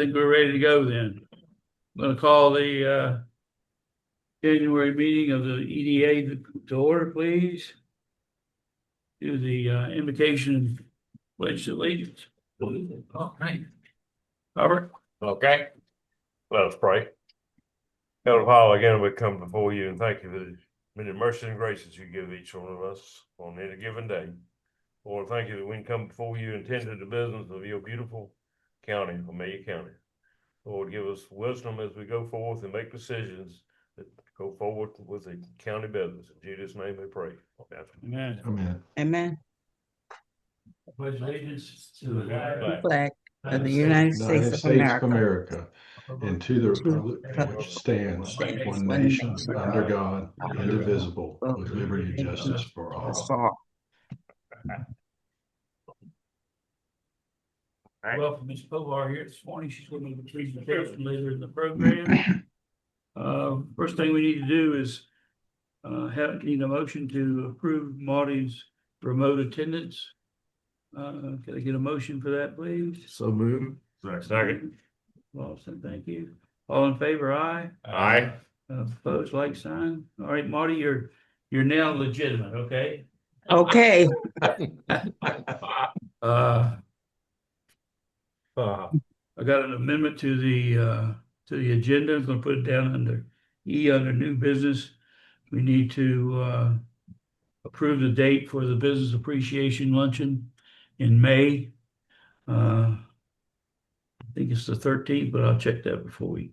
Think we're ready to go then. I'm gonna call the January meeting of the EDA to order, please. Do the invocation and pledge of allegiance. All right. Robert? Okay, let us pray. Heavenly Father, again, we come before you and thank you for the many mercies and graces you give each one of us on any given day. Lord, thank you that we can come before you and tend to the business of your beautiful county, Amelia County. Lord, give us wisdom as we go forth and make decisions that go forward with the county business. In Jesus' name we pray. Amen. Amen. Amen. Pledge allegiance to the flag Flag of the United States of America, And to the republic for which stands one nation under God, indivisible, with liberty and justice for all. Welcome Ms. Povar here this morning. She's going to make a presentation later in the program. First thing we need to do is need a motion to approve Marty's remote attendance. Can I get a motion for that, please? So moved. Second. Lawson, thank you. All in favor, aye. Aye. Opposed, like sign. All right, Marty, you're now legitimate, okay? Okay. I got an amendment to the agenda. I'm gonna put it down under E under new business. We need to approve the date for the business appreciation luncheon in May. I think it's the 13th, but I'll check that before we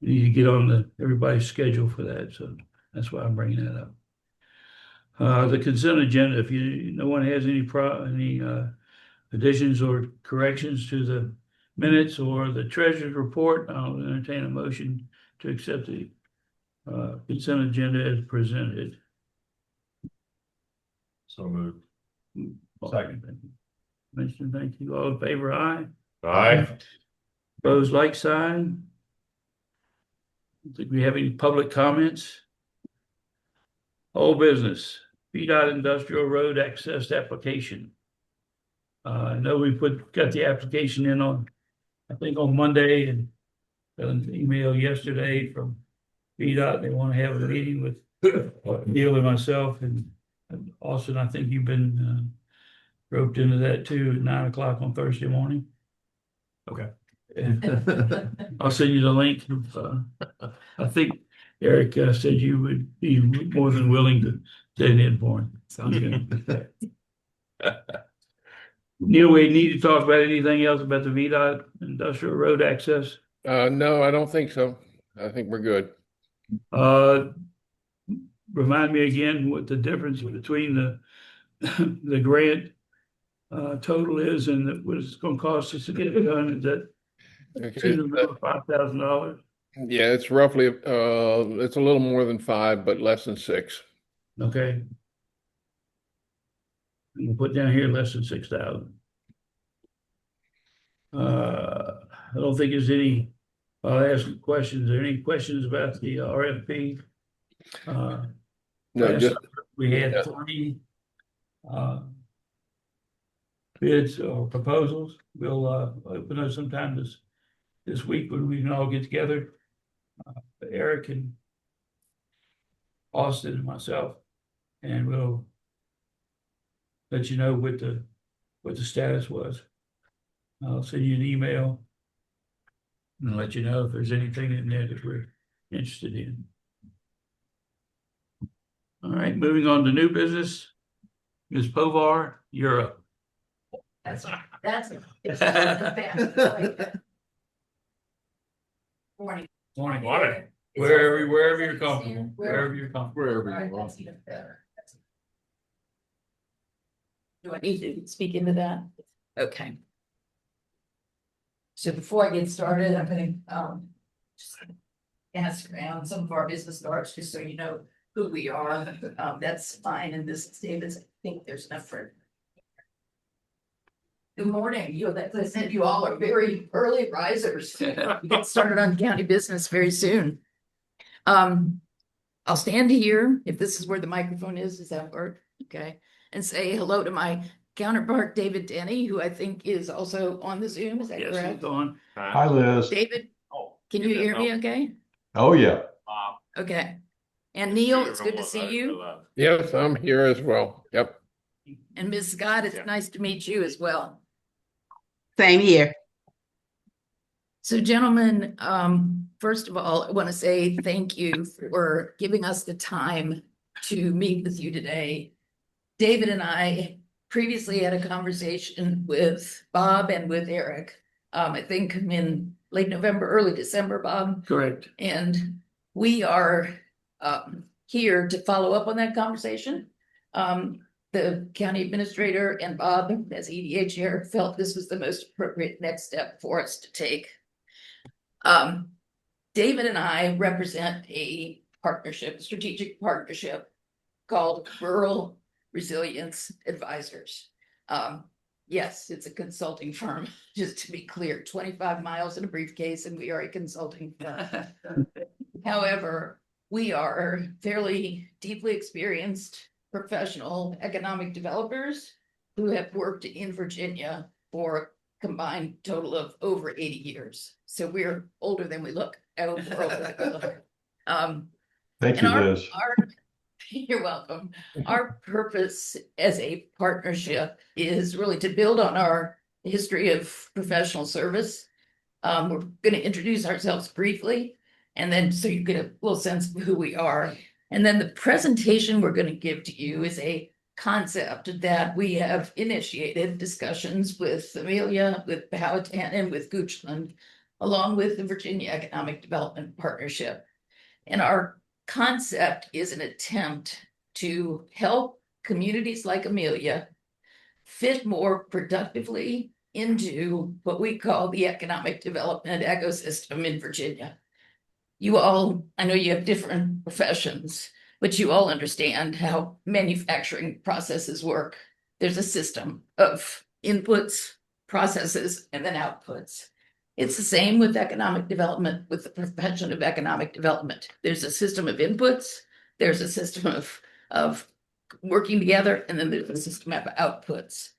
need to get on everybody's schedule for that. So that's why I'm bringing that up. The consent agenda, if no one has any additions or corrections to the minutes or the treasurer's report, I'll entertain a motion to accept the consent agenda as presented. So moved. Second. Mention, thank you. All in favor, aye. Aye. Opposed, like sign. I think we have any public comments? Whole business, VDOT Industrial Road Access Application. I know we got the application in I think on Monday, and got an email yesterday from VDOT. They want to have a meeting with Neil and myself and Austin. I think you've been roped into that too at 9 o'clock on Thursday morning. Okay. I'll send you the link. I think Eric said you would be more than willing to stand in for him. Sounds good. Neil, we need to talk about anything else about the VDOT industrial road access? No, I don't think so. I think we're good. Remind me again what the difference between the grant total is and what it's going to cost us to get it done. Is that $5,000? Yeah, it's roughly it's a little more than 5, but less than 6. Okay. We'll put down here less than 6,000. I don't think there's any. I'll ask questions. Are there any questions about the RFP? No, just we had 3 bids or proposals. We'll open up sometime this week when we can all get together. Eric and Austin and myself, and we'll let you know what the status was. I'll send you an email and let you know if there's anything in there that we're interested in. All right, moving on to new business. Ms. Povar, you're up. Morning. Morning. Wherever you're comfortable. Wherever you're comfortable. Wherever All right, you want. that's even better. Do I need to speak into that? Okay. So before I get started, I'm gonna just ask around some of our business cards, just so you know who we are. That's fine in business Davis. I think there's enough for. Good morning. As I said, you all are very early risers. Get started on county business very soon. I'll stand here if this is where the microphone is. Does that work? Okay. And say hello to my counterpart, David Denny, who I think is also on the Zoom. Is that Yes, correct? it's on. Hi, Liz. David, can you hear me okay? Oh, yeah. Okay. And Neil, it's good to see you. Yes, I'm here as well. Yep. And Ms. Scott, it's nice to meet you as well. Same here. So gentlemen, first of all, I want to say thank you for giving us the time to meet with you today. David and I previously had a conversation with Bob and with Eric, I think in late November, early December, Bob. Correct. And we are here to follow up on that conversation. The county administrator and Bob, as EDA chair, felt this was the most appropriate next step for us to take. David and I represent a partnership, a strategic partnership called Rural Resilience Advisors. Yes, it's a consulting firm, just to be clear, 25 miles in a briefcase, and we are a consulting firm. However, we are fairly deeply experienced professional economic developers who have worked in Virginia for a combined total of over 80 years. So we're older than we look. Thank And you, Liz. You're welcome. Our purpose as a partnership is really to build on our history of professional service. We're going to introduce ourselves briefly, and then so you get a little sense of who we are. And then the presentation we're going to give to you is a concept that we have initiated discussions with Amelia, with Powhatan, and with Goochland, along with the Virginia Economic Development Partnership. And our concept is an attempt to help communities like Amelia fit more productively into what we call the economic development ecosystem in Virginia. You all, I know you have different professions, but you all understand how manufacturing processes work. There's a system of inputs, processes, and then outputs. It's the same with economic development, with the profession of economic development. There's a system of inputs, there's a system of working together, and then there's a system of outputs.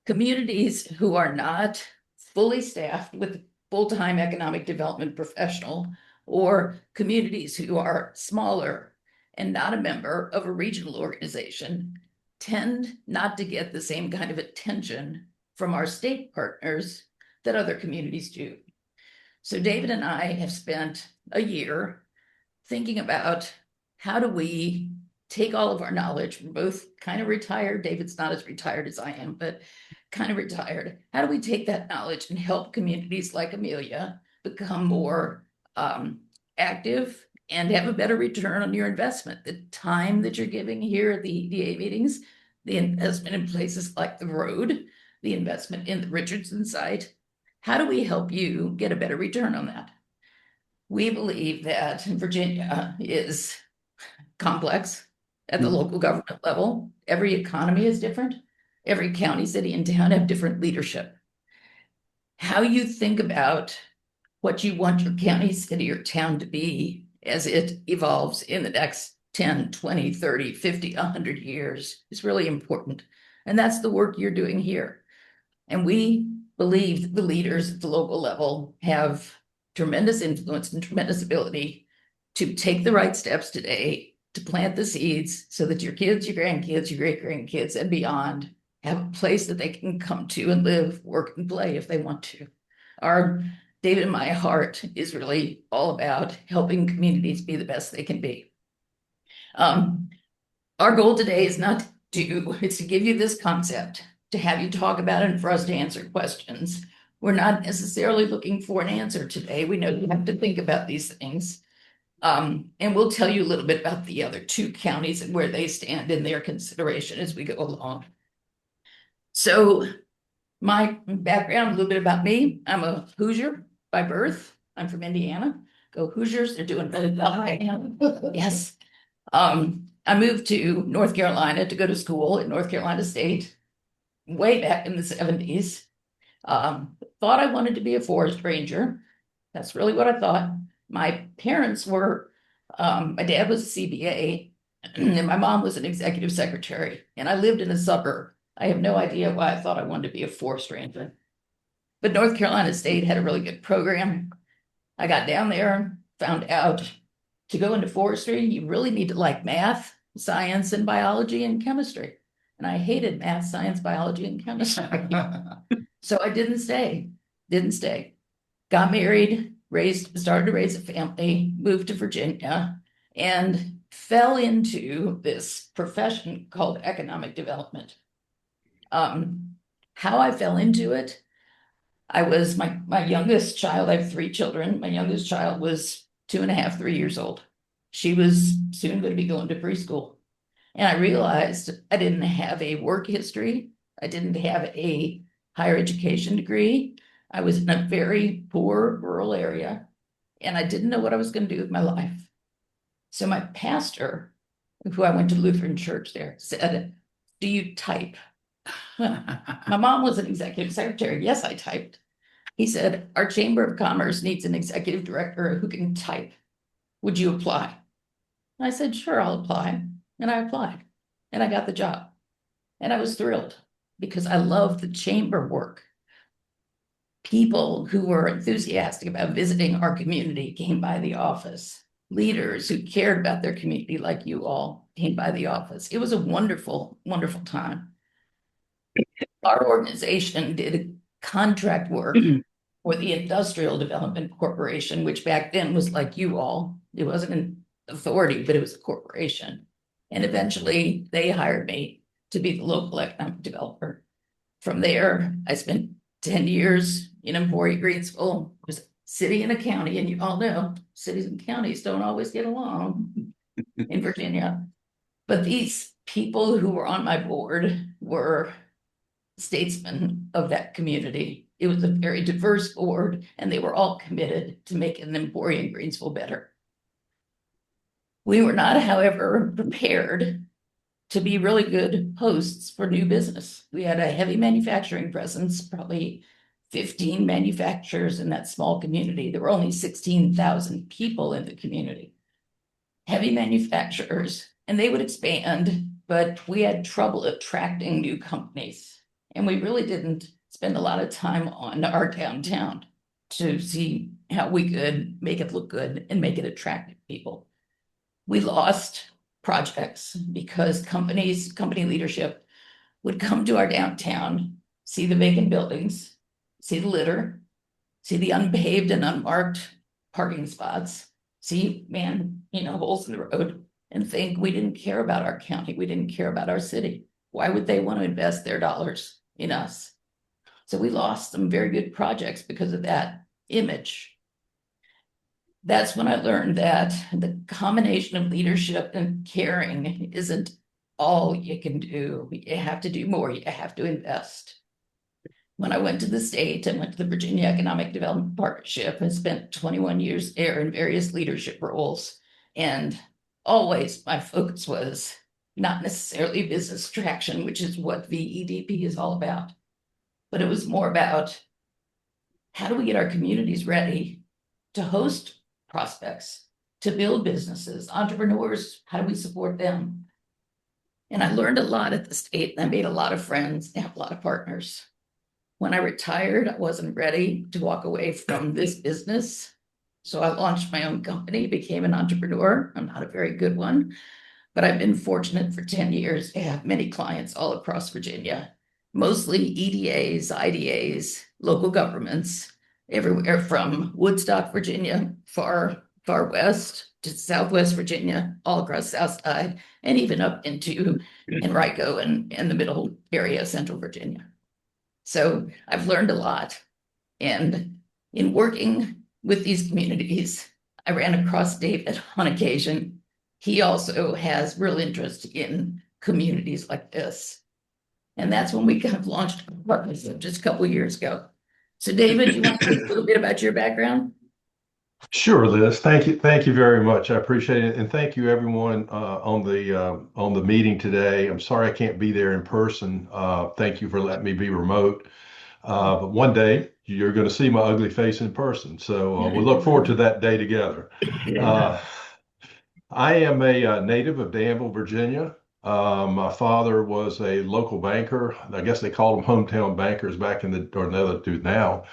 Communities who are not fully staffed with a full-time economic development professional, or communities who are smaller and not a member of a regional organization, tend not to get the same kind of attention from our state partners that other communities do. So David and I have spent a year thinking about how do we take all of our knowledge. We're both kind of retired. David's not as retired as I am, but kind of retired. How do we take that knowledge and help communities like Amelia become more active and have a better return on your investment? The time that you're giving here at the EDA meetings, the investment in places like the road, the investment in the Richardson site. How do we help you get a better return on that? We believe that Virginia is complex at the local government level. Every economy is different. Every county, city, and town have different leadership. How you think about what you want your county, city, or town to be as it evolves in the next 10, 20, 30, 50, 100 years is really important. And that's the work you're doing here. And we believe that the leaders at the local level have tremendous influence and tremendous ability to take the right steps today to plant the seeds so that your kids, your grandkids, your great-grandkids, and beyond have a place that they can come to and live, work, and play if they want to. Our David and my heart is really all about helping communities be the best they can be. Our goal today is not it's to give you this concept, to have you talk about it and for us to answer questions. We're not necessarily looking for an answer today. We know you have to think about these things. And we'll tell you a little bit about the other two counties and where they stand in their consideration as we go along. So my background, a little bit about me. I'm a Hoosier by birth. I'm from Indiana. Go Hoosiers, they're doing better than I am. Yes. I moved to North Carolina to go to school at North Carolina State way back in the 70s. Thought I wanted to be a forest ranger. That's really what I thought. My parents were, my dad was a CBA and my mom was an executive secretary, and I lived in a suburb I have no idea why I thought I wanted to be a forest ranger. But North Carolina State had a really good program. I got down there, found out to go into forestry, you really need to like math, science, and biology and chemistry. And I hated math, science, biology, and chemistry. So I didn't stay. Got married, started to raise a family, moved to Virginia, and fell into this profession called economic development. How I fell into it, I was my youngest child. I have 3 children. My youngest child was 2.5, 3 years old. She was soon going to be going to preschool. And I realized I didn't have a work history. I didn't have a higher education degree. I was in a very poor rural area, and I didn't know what I was going to do with my life. So my pastor, who I went to Lutheran church there, said, "Do you type?" My mom was an executive secretary. Yes, I typed. He said, "Our Chamber of Commerce needs an executive director who can type. Would you apply?" And I said, "Sure, I'll apply." And I applied, and I got the job. And I was thrilled because I love the chamber work. People who were enthusiastic about visiting our community came by the office. Leaders who cared about their community, like you all, came by the office. It was a wonderful, wonderful time. Our organization did contract work for the Industrial Development Corporation, which back then was like you all. It wasn't an authority, but it was a corporation. And eventually they hired me to be the local economic developer. From there, I spent 10 years in Emporia, Greensville. It was a city and a county, and you all know cities and counties don't always get along in Virginia. But these people who were on my board were statesmen of that community. It was a very diverse board, and they were all committed to making Emporia and Greensville better. We were not, however, prepared to be really good hosts for new business. We had a heavy manufacturing presence, probably 15 manufacturers in that small community. There were only 16,000 people in the community. Heavy manufacturers, and they would expand, but we had trouble attracting new companies. And we really didn't spend a lot of time on our downtown to see how we could make it look good and make it attractive to people. We lost projects because company leadership would come to our downtown, see the vacant buildings, see the litter, see the unpaved and unmarked parking spots, see holes in the road, and think we didn't care about our county, we didn't care about our city. Why would they want to invest their dollars in us? So we lost some very good projects because of that image. That's when I learned that the combination of leadership and caring isn't all you can do. You have to do more. You have to invest. When I went to the state, I went to the Virginia Economic Development Partnership and spent 21 years there in various leadership roles. And always my focus was not necessarily business traction, which is what VEDP is all about, but it was more about how do we get our communities ready to host prospects, to build businesses, entrepreneurs, how do we support them? And I learned a lot at the state, and I made a lot of friends and have a lot of partners. When I retired, I wasn't ready to walk away from this business. So I launched my own company, became an entrepreneur. I'm not a very good one, but I've been fortunate for 10 years to have many clients all across Virginia, mostly EDAs, IDAs, local governments, everywhere from Woodstock, Virginia, far west to Southwest Virginia, all across South Side, and even up into Henrico and the middle area, Central Virginia. So I've learned a lot. And in working with these communities, I ran across David on occasion. He also has real interest in communities like this. And that's when we kind of launched a partnership just a couple of years ago. So David, you want to speak a little bit about your background? Sure, Liz. Thank you. Thank you very much. I appreciate it. And thank you everyone on the meeting today. I'm sorry I can't be there in person. Thank you for letting me be remote. But one day you're going to see my ugly face in person. So we look forward to that day together. I am a native of Danville, Virginia. My father was a local banker. I guess they called them hometown bankers back in the, or no, they do now,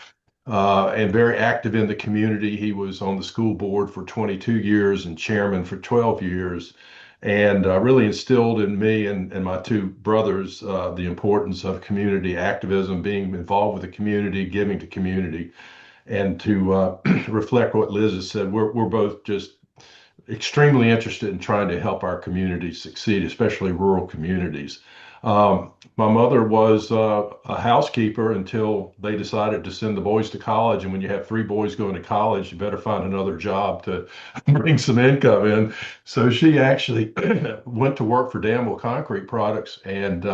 and very active in the community. He was on the school board for 22 years and chairman for 12 years, and really instilled in me and my two brothers the importance of community activism, being involved with the community, giving to community, and to reflect what Liz has said. We're both just extremely interested in trying to help our communities succeed, especially rural communities. My mother was a housekeeper until they decided to send the boys to college. And when you have three boys going to college, you better find another job to bring some income in. So she actually went to work for Danville Concrete Products and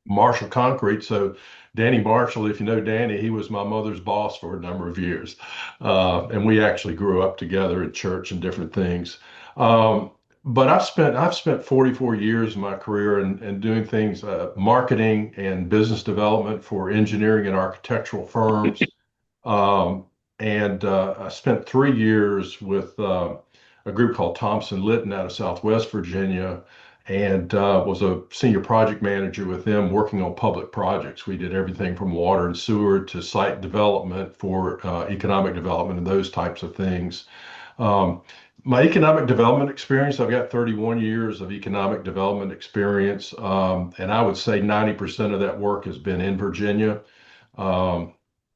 Marshall Concrete. So Danny Marshall, if you know Danny, he was my mother's boss for a number of years. And we actually grew up together in church and different things. But I've spent 44 years of my career in doing things, marketing and business development for engineering and architectural firms. Um, and I spent 3 years with a group called Thompson Litton out of Southwest Virginia, and was a senior project manager with them working on public projects. We did everything from water and sewer to site development for economic development and those types of things. Um, my economic development experience, I've got 31 years of economic development experience, and I would say 90% of that work has been in Virginia. Um,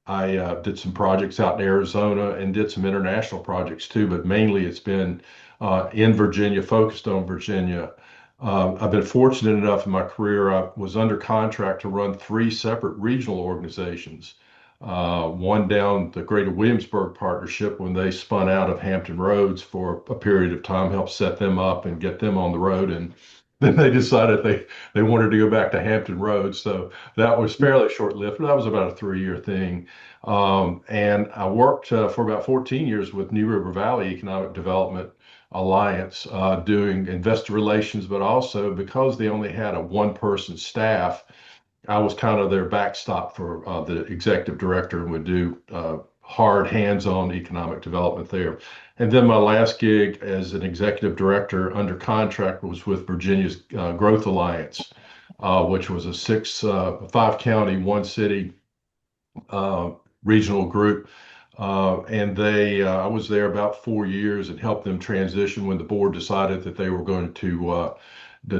I did some projects out in Arizona and did some international projects too, but mainly it's been in Virginia, focused on Virginia. I've been fortunate enough in my career, I was under contract to run three separate regional organizations. One down the Greater Williamsburg Partnership when they spun out of Hampton Roads for a period of time, helped set them up and get them on the road. And then they decided they wanted to go back to Hampton Roads. So that was fairly short-lived, but that was about a 3-year thing. And I worked for about 14 years with New River Valley Economic Development Alliance, doing investor relations, but also because they only had a one-person staff, I was kind of their backstop for the executive director and would do hard hands-on economic development there. And then my last gig as an executive director under contract was with Virginia's Growth Alliance, which was a five county, one city regional group. I was there about 4 years and helped them transition when the board decided that they were going to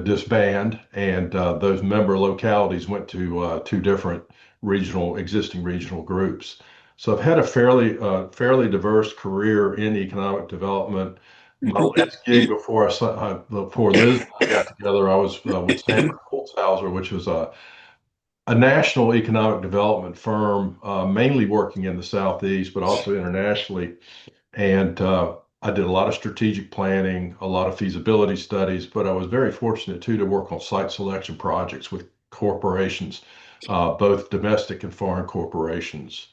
disband, and those member localities went to two different existing regional groups. So I've had a fairly diverse career in economic development. My last gig before Liz and I got together, I was with Sanford Holzhauser, which was a national economic development firm, mainly working in the Southeast, but also internationally. And I did a lot of strategic planning, a lot of feasibility studies, but I was very fortunate too to work on site selection projects with corporations, both domestic and foreign corporations.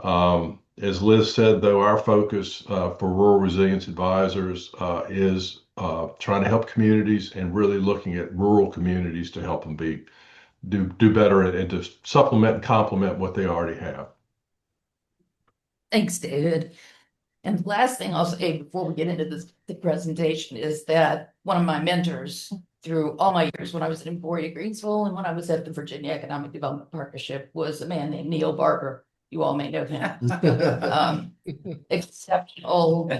As Liz said, though, our focus for Rural Resilience Advisors is trying to help communities and really looking at rural communities to help them do better and to supplement and complement what they already have. Thanks, David. And the last thing I'll say before we get into the presentation is that one of my mentors through all my years when I was at Emporia Greensville and when I was at the Virginia Economic Development Partnership was a man named Neil Barber. You all may know him. Exceptional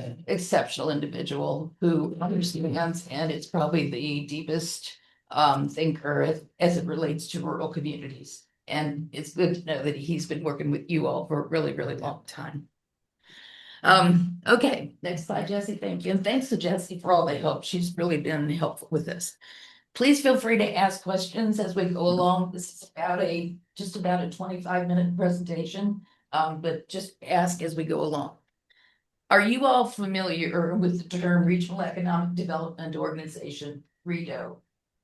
individual who understands, and it's probably the deepest thinker as it relates to rural communities. And it's good to know that he's been working with you all for a really, really long time. Okay, next slide, Jesse. Thank you. And thanks to Jesse for all the help. She's really been helpful with this. Please feel free to ask questions as we go along. This is just about a 25-minute presentation, but just ask as we go along. Are you all familiar with the term Regional Economic Development Organization, REDO?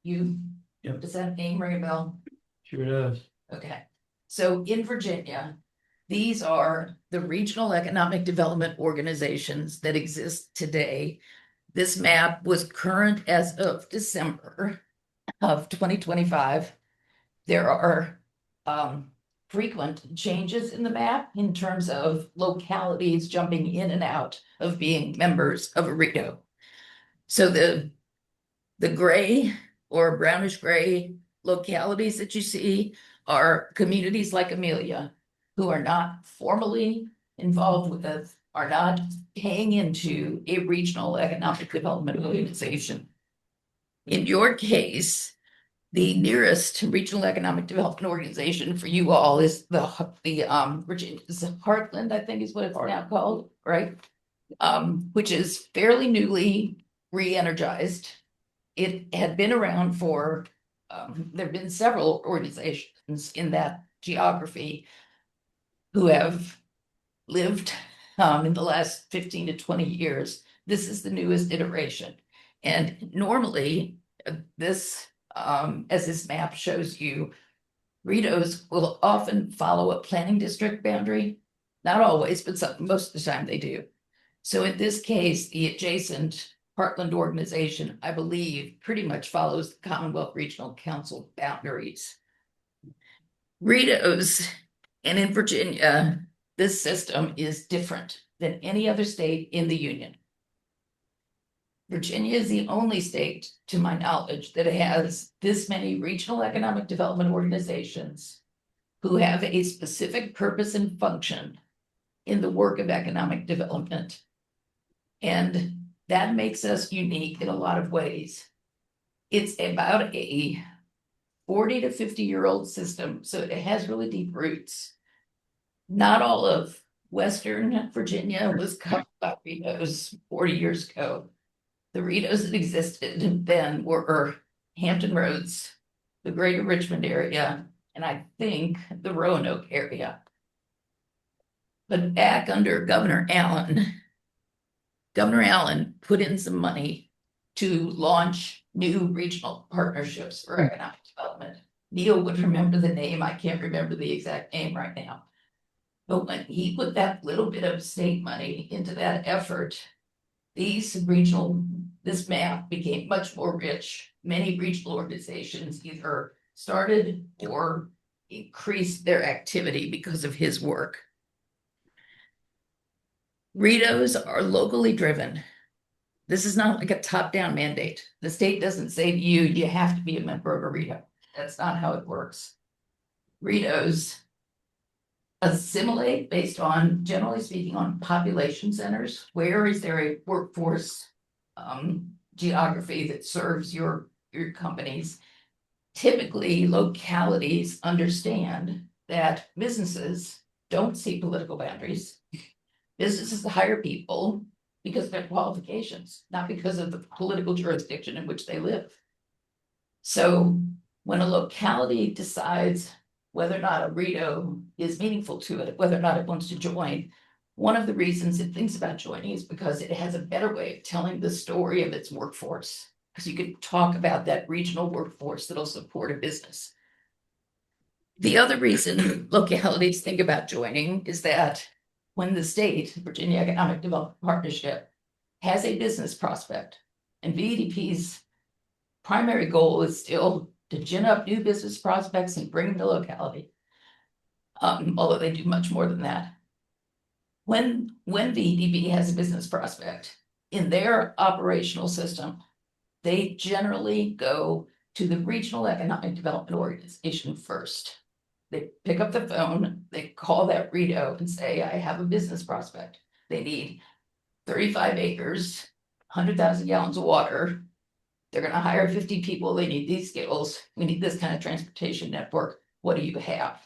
Yep. Does that name ring a bell? Sure does. Okay, so in Virginia, these are the regional economic development organizations that exist today. This map was current as of December of 2025. There are frequent changes in the map in terms of localities jumping in and out of being members of a REDO. So the gray or brownish gray localities that you see are communities like Amelia, who are not formally involved with, are not paying into a regional economic development organization. In your case, the nearest regional economic development organization for you all is the Virginia, is it Heartland, I think is what it's now called, right? Which is fairly newly re-energized. It had been around for, there have been several organizations in that geography who have lived in the last 15 to 20 years. This is the newest iteration. And normally, this, as this map shows you, REDOs will often follow a planning district boundary. Not always, but most of the time they do. So in this case, the adjacent Heartland organization, I believe, pretty much follows the Commonwealth Regional Council boundaries. REDOs, and in Virginia, this system is different than any other state in the Union. Virginia is the only state, to my knowledge, that has this many regional economic development organizations who have a specific purpose and function in the work of economic development. And that makes us unique in a lot of ways. It's about a 40 to 50-year-old system, so it has really deep roots. Not all of Western Virginia was covered by REDOs 40 years ago. The REDOs that existed then were Hampton Roads, the greater Richmond area, and I think the Roanoke area. But back under Governor Allen put in some money to launch new regional partnerships for economic development. Neil would remember the name. I can't remember the exact name right now. But when he put that little bit of state money into that effort, this map became much more rich. Many regional organizations either started or increased their activity because of his work. REDOs are locally driven. This is not like a top-down mandate. The state doesn't say to you, you have to be a member of a REDO. That's not how it works. REDOs assimilate based on, generally speaking, on population centers. Where is there a workforce geography that serves your companies? Typically, localities understand that businesses don't see political boundaries. Businesses hire people because of their qualifications, not because of the political jurisdiction in which they live. So when a locality decides whether or not a REDO is meaningful to it, whether or not it wants to join, one of the reasons it thinks about joining is because it has a better way of telling the story of its workforce. Because you can talk about that regional workforce that'll support a business. The other reason localities think about joining is that when the state, Virginia Economic Development Partnership, has a business prospect, and VEDP's primary goal is still to gin up new business prospects and bring them to locality, although they do much more than that. When VEDP has a business prospect, in their operational system, they generally go to the Regional Economic Development Organization first. They pick up the phone, they call that REDO and say, I have a business prospect. They need 35 acres, 100,000 gallons of water. They're going to hire 50 people. They need these skills. We need this kind of transportation network. What do you have?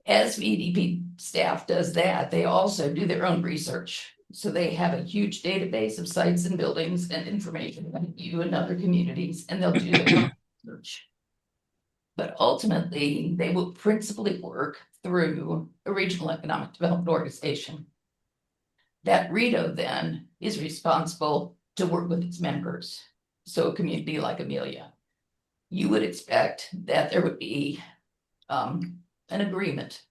As VEDP staff does that, they also do their own research. So they have a huge database of sites and buildings and information about you and other communities, and they'll do their own research. But ultimately, they will principally work through a regional economic development organization. That REDO then is responsible to work with its members. So a community like Amelia, you would expect that there would be an agreement,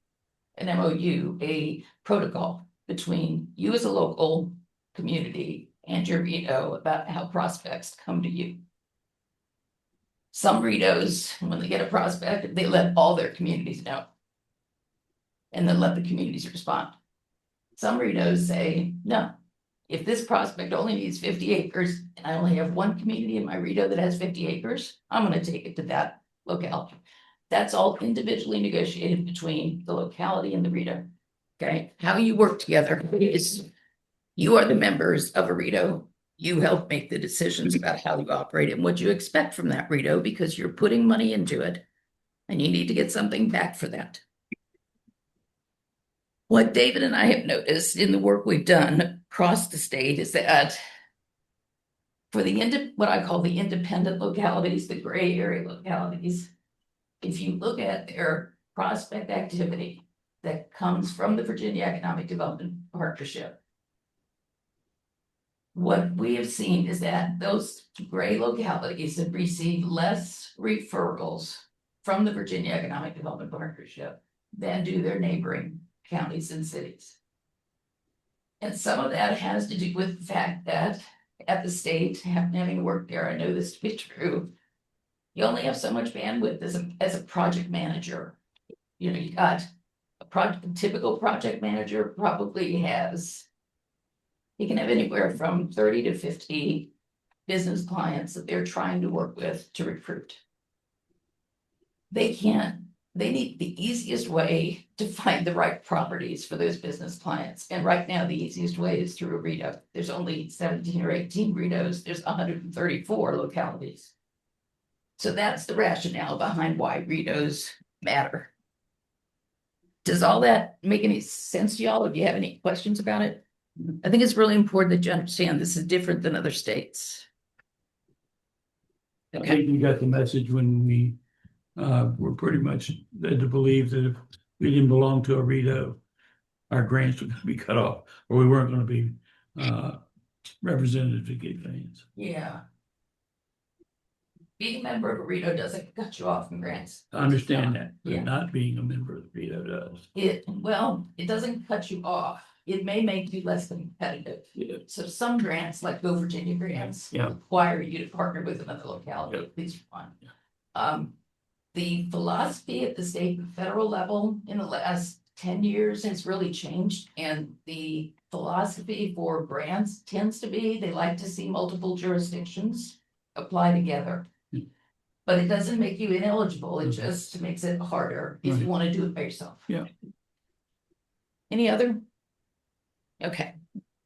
an MOU, a protocol between you as a local community and your REDO about how prospects come to you. Some REDOs, when they get a prospect, they let all their communities know and then let the communities respond. Some REDOs say, no, If this prospect only needs 50 acres and I only have one community in my Rito that has 50 acres, I'm gonna take it to that locality. That's all individually negotiated between the locality and the Rito. Okay, how you work together is you are the members of a Rito. You help make the decisions about how you operate and what you expect from that Rito because you're putting money into it and you need to get something back for that. What David and I have noticed in the work we've done across the state is that for the what I call the independent localities, the gray area localities, if you look at their prospect activity that comes from the Virginia Economic Development Partnership, what we have seen is that those gray localities have received less referrals from the Virginia Economic Development Partnership than do their neighboring counties and cities. And some of that has to do with the fact that at the state, having worked there, I know this to be true. You only have so much bandwidth as a project manager. You know, you got a typical project manager probably has, he can have anywhere from 30 to 50 business clients that they're trying to work with to recruit. They need the easiest way to find the right properties for those business clients. And right now, the easiest way is through a Rito. There's only 17 or 18 Ritos. There's 134 localities. So that's the rationale behind why Ritos matter. Does all that make any sense to y'all? Or do you have any questions about it? I think it's really important that you understand this is different than other states. I Okay. think we got the message when we were pretty much led to believe that if we didn't belong to a Rito, our grants were gonna be cut off, or we weren't gonna be represented to get grants. Yeah. Being a member of a Rito doesn't cut you off from grants. I understand that, Yeah. but not being a member of the Rito does. It doesn't cut you off. It may make you less competitive. Yeah. So some grants, like Go Virginia grants, Yeah. require you to partner with another locality, Yeah. at least one. The philosophy at the state and federal level in the last 10 years has really changed. And the philosophy for grants tends to be, they like to see multiple jurisdictions apply together. But it doesn't make you ineligible, it just makes it harder if you Right. want to do it by yourself. Yeah. Any other? Okay,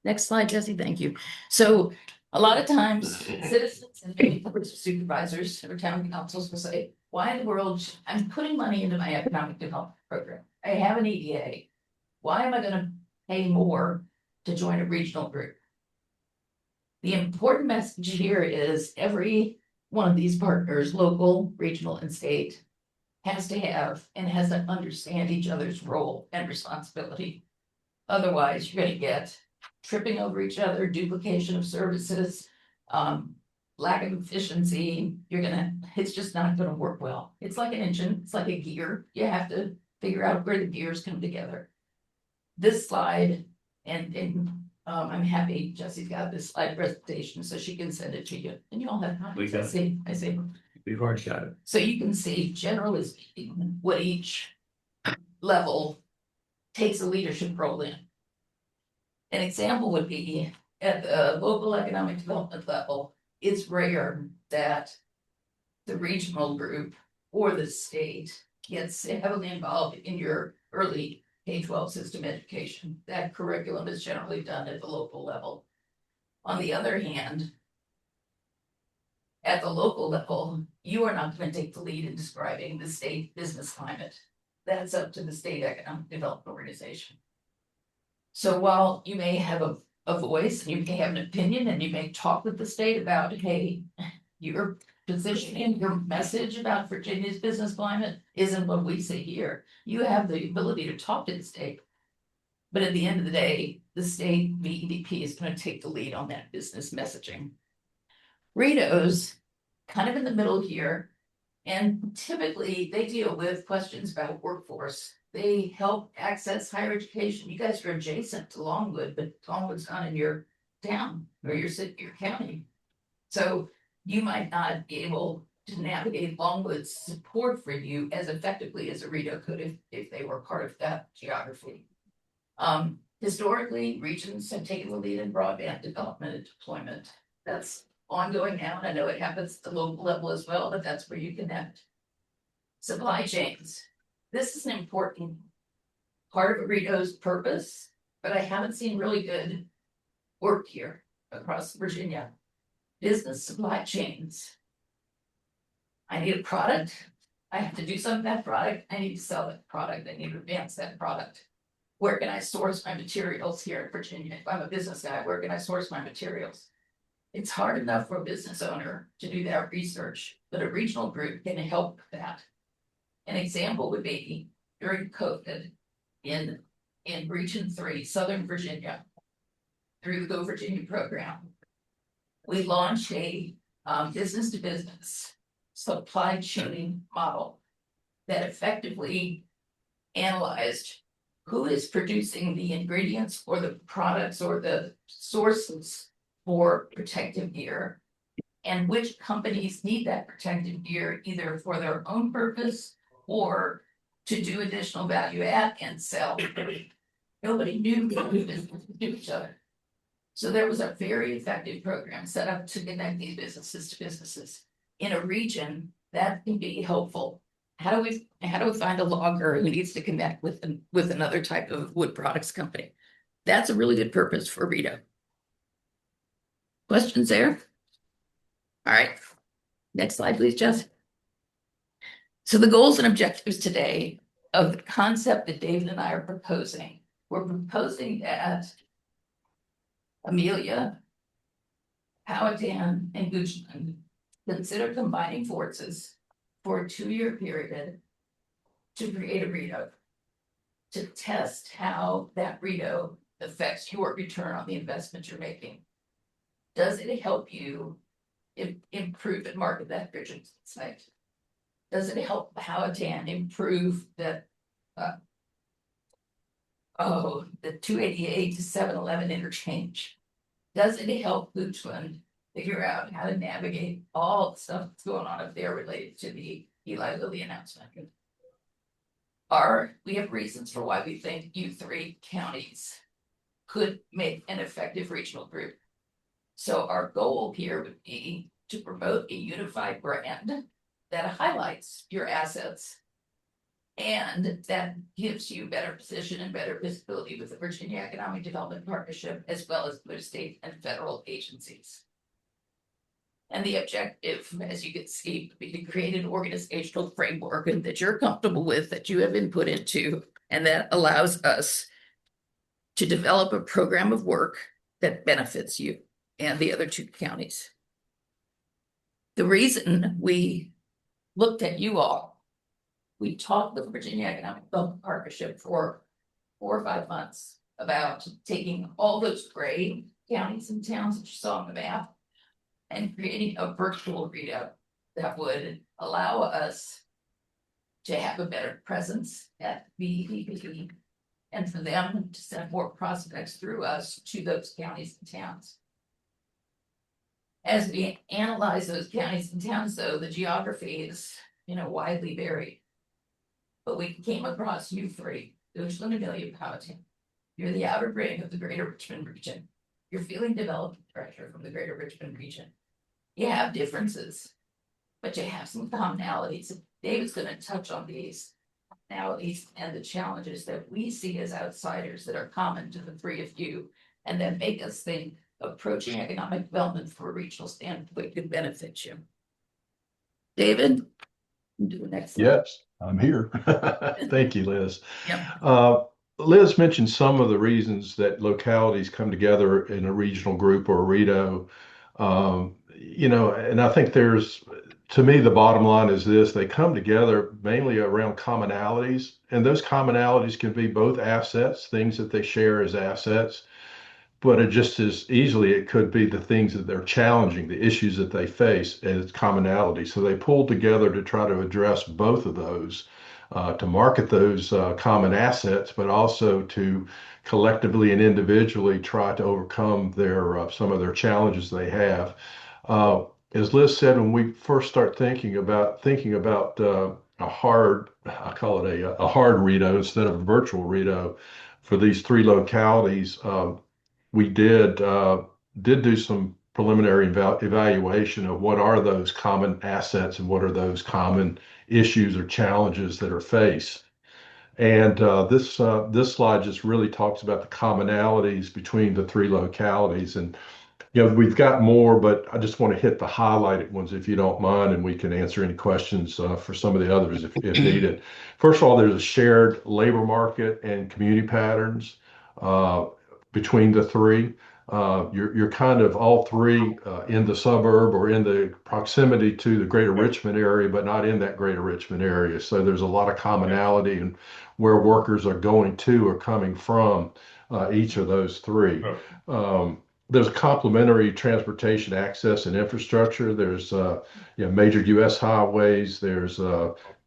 next slide, Jesse, thank you. So a lot of times citizens and maybe boards of supervisors or town councils will say, why in the world, I'm putting money into my economic development program. I have an EDA. Why am I gonna pay more to join a regional group? The important message here is every one of these partners, local, regional, and state, has to have and has to understand each other's role and responsibility. Otherwise, you're gonna get tripping over each other, duplication of services, lack of efficiency. It's just not gonna work well. It's like an engine, it's like a gear. You have to figure out where the gears come together. This slide, and I'm happy Jesse's got this slide presentation, so she can send it to you. And you all have We copies. got it. I see. We've already got it. So you can see, generally speaking, what each level takes a leadership role in. An example would be at the local economic development level, it's rare that the regional group or the state gets heavily involved in your early K-12 system education. That curriculum is generally done at the local level. On the other hand, at the local level, you are not going to take the lead in describing the state business climate. That's up to the state economic development organization. So while you may have a voice and you may have an opinion and you may talk with the state about, hey, your positioning, your message about Virginia's business climate isn't what we say here. You have the ability to talk to the state. But at the end of the day, the state VEDP is going to take the lead on that business messaging. Ritos, kind of in the middle here, and typically they deal with questions about workforce. They help access higher education. You guys are adjacent to Longwood, but Longwood's not in your town or your city, your county. So you might not be able to navigate Longwood's support for you as effectively as a Rito could if they were part of that geography. Historically, regions have taken the lead in broadband development and deployment. That's ongoing now, and I know it happens at the local level as well, but that's where you connect. Supply chains. This is an important part of Rito's purpose, but I haven't seen really good work here across Virginia. Business supply chains. I need a product. I have to do something with that product. I need to sell that product. I need to advance that product. Where can I source my materials here in Virginia? If I'm a business guy, where can I source my materials? It's hard enough for a business owner to do that research, but a regional group can help with that. An example would be during COVID in Region 3, Southern Virginia, through the Go Virginia program. We launched a business to business supply chain model that effectively analyzed who is producing the ingredients or the products or the sources for protective gear, and which companies need that protective gear either for their own purpose or to do additional value add and sell. Nobody knew what we do each other. So there was a very effective program set up to connect these businesses to businesses in a region that can be helpful. How do we find a logger who needs to connect with another type of wood products company? That's a really good purpose for Rito. Questions there? All right. Next slide, please, Jess. So the goals and objectives today of the concept that David and I are proposing, we're proposing that Amelia, Powhatan, and Goochland consider combining forces for a 2-year period to create a Rito, to test how that Rito affects your return on the investment you're making. Does it help you improve and market that bridging site? Does it help Powhatan improve the 288 to 711 interchange? Does it help Goochland figure out how to navigate all the stuff that's going on up there related to the Eli Lilly announcement? We have reasons for why we think you 3 counties could make an effective regional group. So our goal here would be to promote a unified brand that highlights your assets and that gives you better position and better visibility with the Virginia Economic Development Partnership, as well as the state and federal agencies. And the objective, as you can see, would be to create an organizational framework that you're comfortable with, that you have input into, and that allows us to develop a program of work that benefits you and the other 2 counties. The reason we looked at you all, we talked with the Virginia Economic Development Partnership for 4 or 5 months about taking all those gray counties and towns that you saw on the map and creating a virtual readout that would allow us to have a better presence at VEP and for them to send more prospects through us to those counties and towns. As we analyze those counties and towns, though, the geography is, widely varied. But we came across you 3, Goochland, Amelia, Powhatan. You're the outer ring of the greater Richmond region. You're feeling development pressure from the greater Richmond region. You have differences, but you have some commonalities. David's going to touch on these commonalities and the challenges that we see as outsiders that are common to the 3 of you, and that make us think approaching economic development from a regional standpoint could benefit you. David, do the next slide. Yes, I'm here. Thank you, Liz. Yep. Liz mentioned some of the reasons that localities come together in a regional group or a RIDO. And I think to me, the bottom line is this: they come together mainly around commonalities, and those commonalities can be both assets, things that they share as assets, but it just as easily, it could be the things that they're challenging, the issues that they face as commonality. So they pull together to try to address both of those, to market those common assets, but also to collectively and individually try to overcome some of their challenges they have. As Liz said, when we first start thinking about I call it a hard RIDO instead of a virtual RIDO for these three localities, we did do some preliminary evaluation of what are those common assets and what are those common issues or challenges that are faced. And this slide just really talks about the commonalities between the three localities. And we've got more, but I just want to hit the highlighted ones if you don't mind, and we can answer any questions for some of the others if needed. First of all, there's a shared labor market and community patterns uh, between the three. You're kind of all three in the suburb or in the proximity to the greater Richmond area, but not in that greater Richmond area. So there's a lot of commonality in where workers are going to or coming from each of those three. There's complementary transportation access and infrastructure. There's major U.S. highways. There's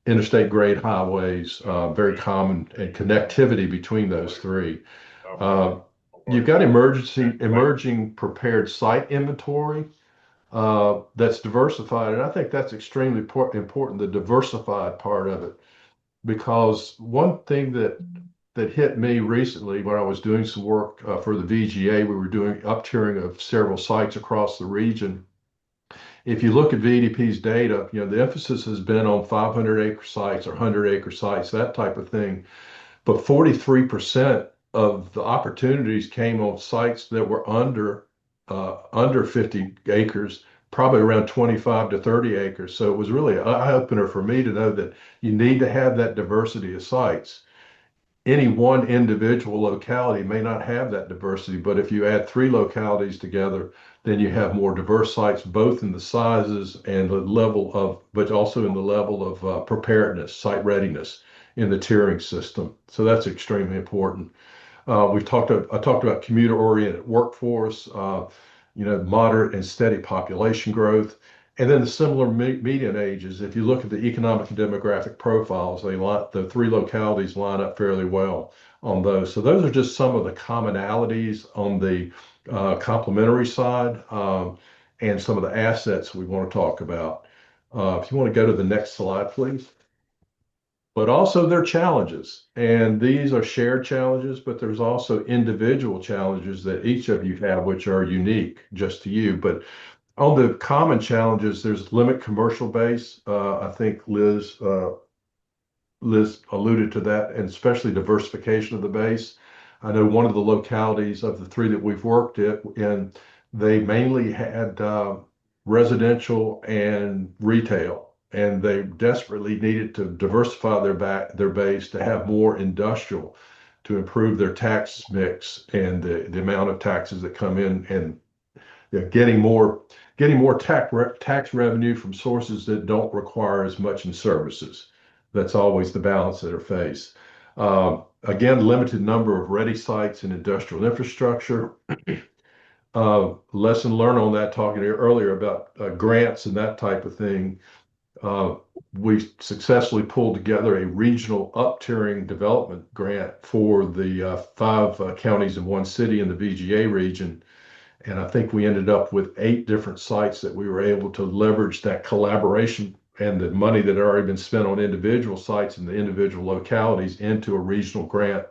interstate grade highways, very common, and connectivity between those three. Uh, you've got emerging prepared site inventory that's diversified, and I think that's extremely important, the diversified part of it, because one thing that hit me recently when I was doing some work for the VGA. We were doing up-tiering of several sites across the region. If you look at VDP's data, the emphasis has been on 500-acre sites or 100-acre sites, that type of thing. But 43% of the opportunities came on sites that were under 50 acres, probably around 25 to 30 acres. So it was really an eye-opener for me to know that you need to have that diversity of sites. Any one individual locality may not have that diversity, but if you add three localities together, then you have more diverse sites, both in the sizes and the level of, but also in the level of preparedness, site readiness in the tiering system. So that's extremely important. I talked about commuter-oriented workforce, moderate and steady population growth, and then the similar median ages. If you look at the economic and demographic profiles, the three localities line up fairly well on those. So those are just some of the commonalities on the complementary side, and some of the assets we want to talk about. If you want to go to the next slide, please. But also their challenges. And these are shared challenges, but there's also individual challenges that each of you have, which are unique just to you. But on the common challenges, there's limit commercial base. I think Liz alluded to that, and especially diversification of the base. I know one of the localities of the three that we've worked in, they mainly had residential and retail, and they desperately needed to diversify their base to have more industrial to improve their tax mix and the amount of taxes that come in, and getting more tax revenue from sources that don't require as much in services. That's always the balance that are faced. Again, limited number of ready sites and industrial infrastructure. Lesson learned on that, talking earlier about grants and that type of thing. We successfully pulled together a regional up-tiering development grant for the five counties in one city in the VGA region. And I think we ended up with 8 different sites that we were able to leverage that collaboration and the money that had already been spent on individual sites and the individual localities into a regional grant.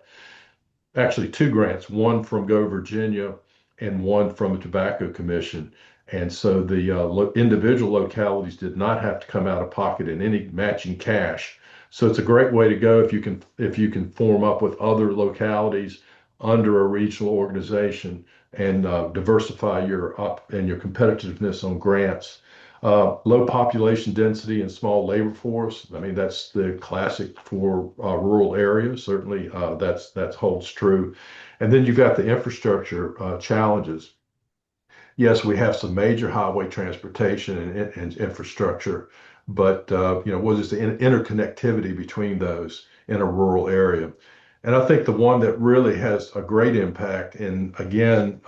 Actually, 2 grants, one from Go Virginia and one from the Tobacco Commission. And so the individual localities did not have to come out of pocket in any matching cash. So it's a great way to go if you can form up with other localities under a regional organization and diversify your competitiveness on grants. Low population density and small labor force. I mean, that's the classic for rural areas. Certainly, that holds true. And then you've got the infrastructure challenges. Yes, we have some major highway transportation and infrastructure, but what is the interconnectivity between those in a rural area? And I think the one that really has a great impact, and again,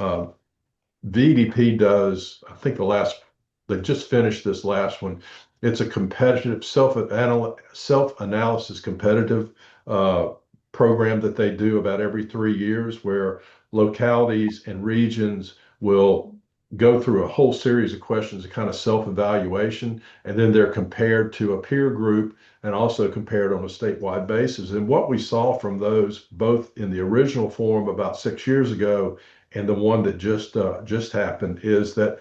VDP does, I think they just finished this last one. It's a competitive self-analysis competitive program that they do about every 3 years, where localities and regions will go through a whole series of questions, a kind of self-evaluation, and then they're compared to a peer group and also compared on a statewide basis. And what we saw from those, both in the original form about 6 years ago and the one that just happened, is that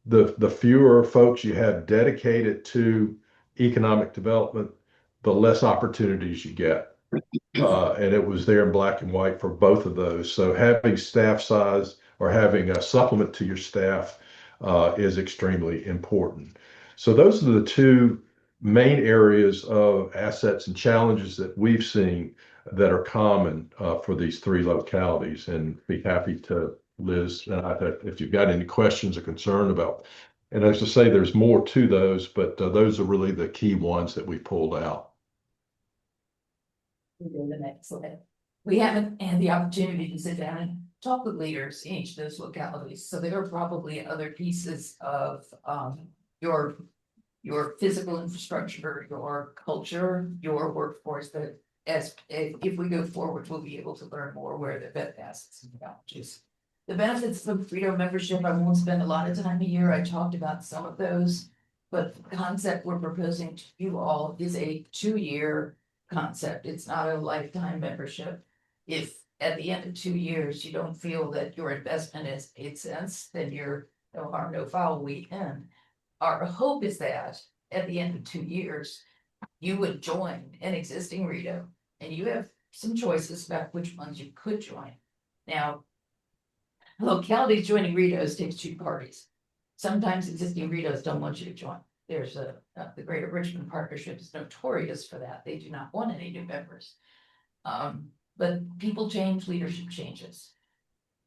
the fewer folks you have dedicated to economic development, the less opportunities you get. And it was there in black and white for both of those. So having staff size or having a supplement to your staff is extremely important. So those are the two main areas of assets and challenges that we've seen that are common for these three localities. And be happy to, Liz, and if you've got any questions or concern about. And as I say, there's more to those, but those are really the key ones that we pulled out. Go to the next slide. We haven't had the opportunity to sit down and talk with leaders in each of those localities, so there are probably other pieces of your physical infrastructure, your culture, your workforce that if we go forward, we'll be able to learn more where the best assets and challenges. The benefits of Frito membership, I won't spend a lot of time here. I talked about some of those, but the concept we're proposing to you all is a 2-year concept. It's not a lifetime membership. If at the end of 2 years, you don't feel that your investment has made sense, then you're no harm, no foul, we end. Our hope is that at the end of 2 years, you would join an existing Rito, and you have some choices about which ones you could join. Now, localities joining Ritos takes 2 parties. Sometimes existing Ritos don't want you to join. There's the Greater Richmond Partnership is notorious for that. They do not want any new members. But people change, leadership changes.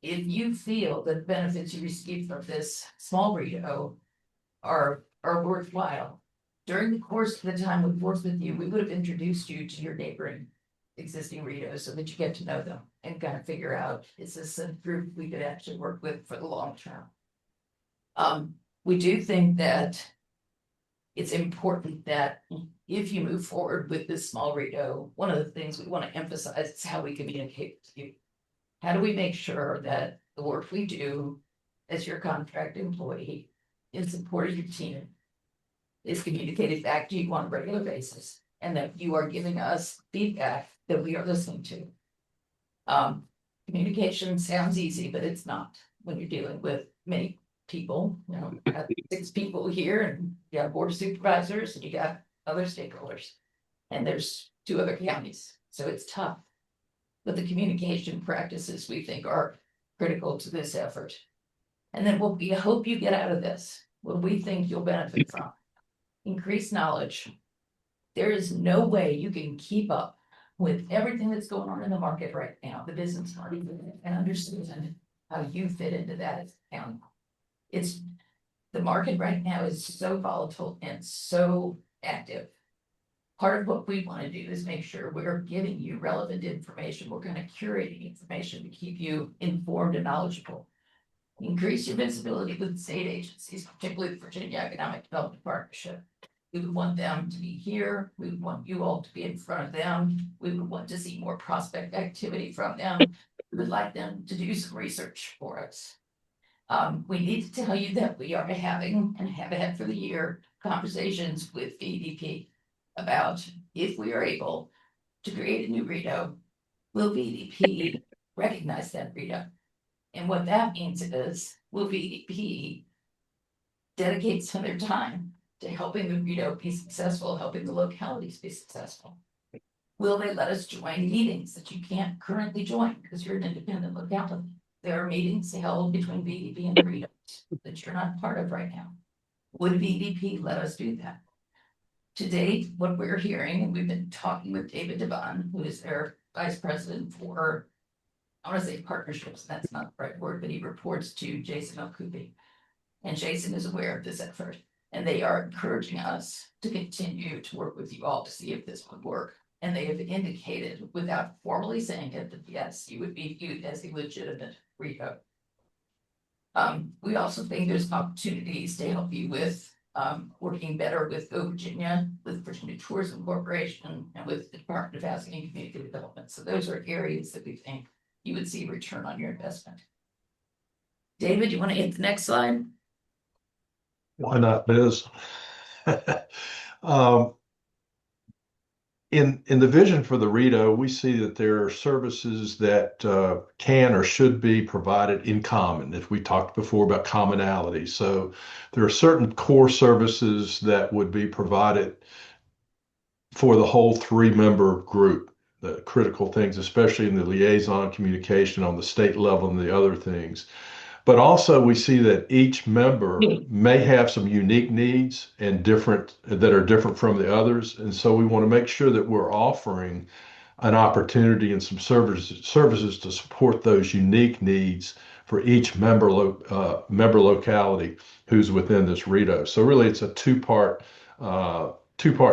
If you feel that the benefits you receive from this small Rito are worthwhile, during the course of the time we've worked with you, we would have introduced you to your neighboring existing Ritos so that you get to know them and kind of figure out, is this a group we could actually work with for the long term? We do think that it's important that if you move forward with this small Rito, one of the things we want to emphasize is how we communicate with you. How do we make sure that the work we do as your contract employee in support of your team is communicated back to you on a regular basis, and that you are giving us feedback that we are listening to. Communication sounds easy, but it's not when you're dealing with many people. You know, you got 6 people here, and you got board of supervisors, and you got other stakeholders, and there's 2 other counties, so it's tough. But the communication practices we think are critical to this effort. And then what we hope you get out of this, what we think you'll benefit from: increased knowledge. There is no way you can keep up with everything that's going on in the market right now, the business market, and understand how you fit into that as a county. It's the market right now is so volatile and so active. Part of what we want to do is make sure we're giving you relevant information. We're kind of curating information to keep you informed and knowledgeable. Increase your visibility with state agencies, particularly the Virginia Economic Development Partnership. We would want them to be here. We would want you all to be in front of them. We would want to see more prospect activity from them. We would like them to do some research for us. We need to tell you that we are having, and have had for the year, conversations with VDP about if we are able to create a new Rito, will VDP recognize that Rito? And what that means is, will VDP dedicate some of their time to helping the Rito be successful, helping the localities be successful? Will they let us join meetings that you can't currently join because you're an independent locality? There are meetings held between VDP and Rito that you're not part of right now. Would VDP let us do that? To date, what we're hearing, and we've been talking with David Devon, who is their vice president for, I want to say partnerships, that's not the right word, but he reports to Jason Okupi. And Jason is aware of this effort, and they are encouraging us to continue to work with you all to see if this would work. And they have indicated, without formally saying it, that yes, you would be viewed as a legitimate Rito. We also think there's opportunities to help you with working better with Go Virginia, with Virginia Tourism Corporation, and with the Department of Housing and Community Development. So those are areas that we think you would see return on your investment. David, you want to hit the next slide? Why not, Liz? Um, in the vision for the Rito, we see that there are services that can or should be provided in common. If we talked before about commonality, so there are certain core services that would be provided for the whole three-member group. The critical things, especially in the liaison communication on the state level and the other things. But also we see that each member may have some unique needs and different that are different from the others. And so we want to make sure that we're offering an opportunity and some services to support those unique needs for each member locality who's within this REDO. So really, it's a two-part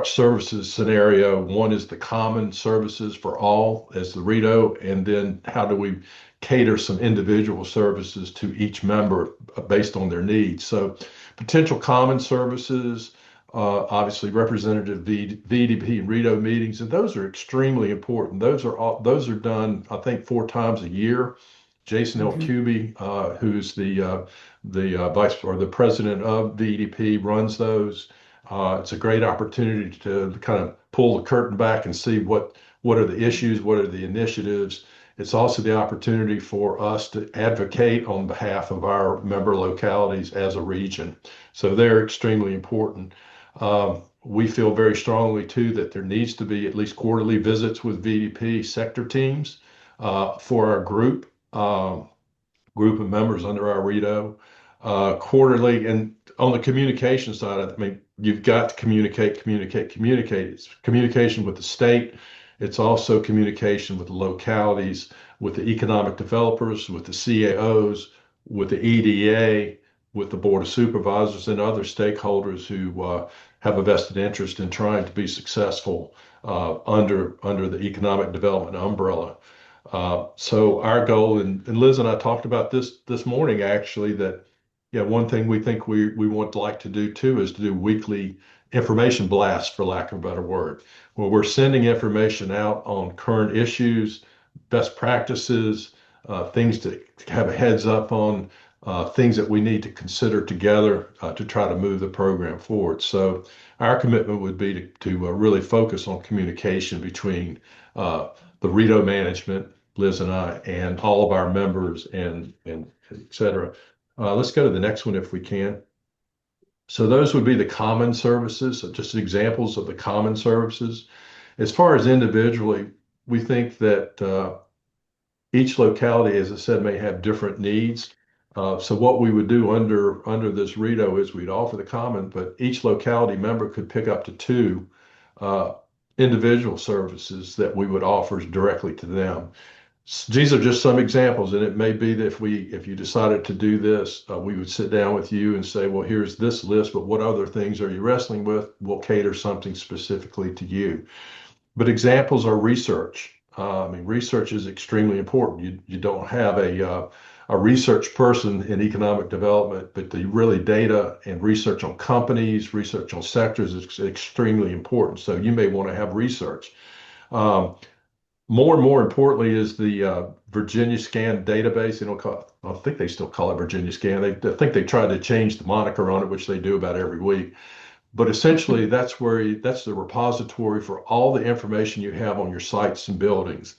services scenario. One is the common services for all as the REDO, and then how do we cater some individual services to each member based on their needs. So potential common services, obviously representative VDP and REDO meetings, and those are extremely important. Those are done, I think, 4 times a year. Jason Altubi, who's the vice or the president of VDP, runs those. It's a great opportunity to kind of pull the curtain back and see what are the issues, what are the initiatives. It's also the opportunity for us to advocate on behalf of our member localities as a region. So they're extremely important. We feel very strongly too that there needs to be at least quarterly visits with VDP sector teams for our group of members under our REDO quarterly. And on the communication side, I mean, you've got to communicate. It's communication with the state. It's also communication with the localities, with the economic developers, with the CAOs, with the EDA, with the Board of Supervisors and other stakeholders who have a vested interest in trying to be successful under the economic development umbrella. So our goal, and Liz and I talked about this morning actually, that yeah, one thing we think we want to like to do too is to do weekly information blasts, for lack of a better word, where we're sending information out on current issues, best practices, things to have a heads up on, things that we need to consider together to try to move the program forward. So our commitment would be to really focus on communication between the REDO management, Liz and I, and all of our members and et cetera. Let's go to the next one if we can. So those would be the common services, so just examples of the common services. As far as individually, we think that each locality, as I said, may have different needs. So what we would do under this REDO is we'd offer the common, but each locality member could pick up to 2 individual services that we would offer directly to them. These are just some examples, and it may be that if you decided to do this, we would sit down with you and say, well, here's this list, but what other things are you wrestling with? We'll cater something specifically to you. But examples are research. I mean, research is extremely important. You don't have a research person in economic development, but the really data and research on companies, research on sectors is extremely important. So you may want to have research. More and more importantly is the Virginia Scan database. I think they still call it Virginia Scan. I think they tried to change the moniker on it, which they do about every week. But essentially, that's the repository for all the information you have on your sites and buildings.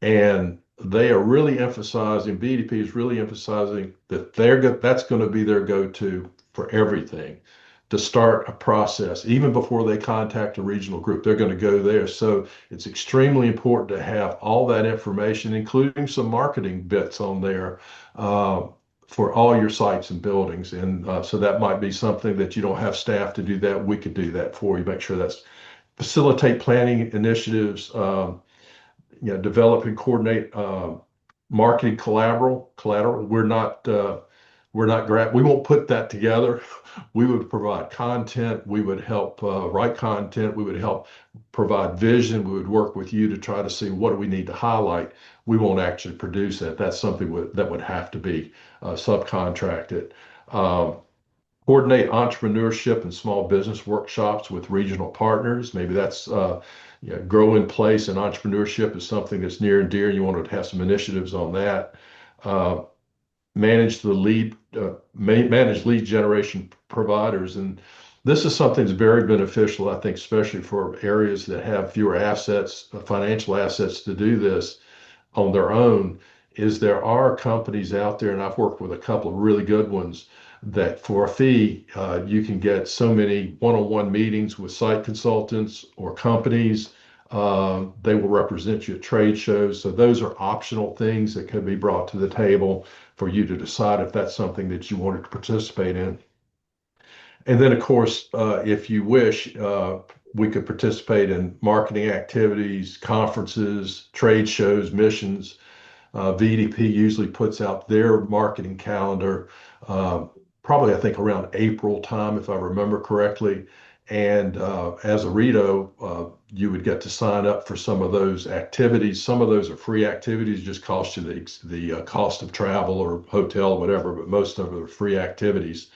And they are really emphasizing, BDP is really emphasizing that that's going to be their go-to for everything to start a process. Even before they contact a regional group, they're going to go there. So it's extremely important to have all that information, including some marketing bits on there for all your sites and buildings. And so that might be something that you don't have staff to do that. We could do that for you, make sure that's facilitate planning initiatives, develop and coordinate marketing collateral. We won't put that together. We would provide content. We would help write content. We would help provide vision. We would work with you to try to see what do we need to highlight. We won't actually produce that. That's something that would have to be subcontracted. Coordinate entrepreneurship and small business workshops with regional partners. Maybe that's grow in place, and entrepreneurship is something that's near and dear. You want to have some initiatives on that. manage manage lead generation providers. And this is something that's very beneficial, I think, especially for areas that have fewer assets, financial assets to do this on their own. Is there are companies out there, and I've worked with a couple of really good ones, that for a fee, you can get so many one-on-one meetings with site consultants or companies. They will represent you at trade shows. So those are optional things that could be brought to the table for you to decide if that's something that you wanted to participate in. And then, of course, if you wish, we could participate in marketing activities, conferences, trade shows, missions. VDP usually puts out their marketing calendar, probably I think around April time, if I remember correctly. And as a Rito, you would get to sign up for some of those activities. Some of those are free activities, just cost you the cost of travel or hotel or whatever, but most of them are free activities.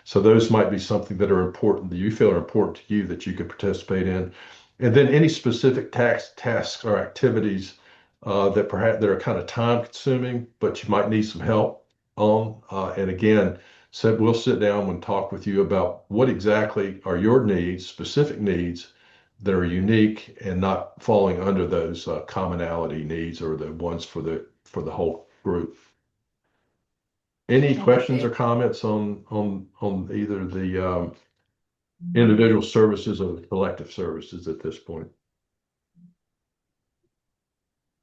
So those might be something that are important that you feel are important to you that you could participate in. And then any specific tasks or activities that perhaps that are kind of time consuming, but you might need some help on. And again, so we'll sit down and talk with you about what exactly are your needs, specific needs that are unique and not falling under those commonality needs or the ones for the whole group. Any questions or comments on either the individual services or the collective services at this point?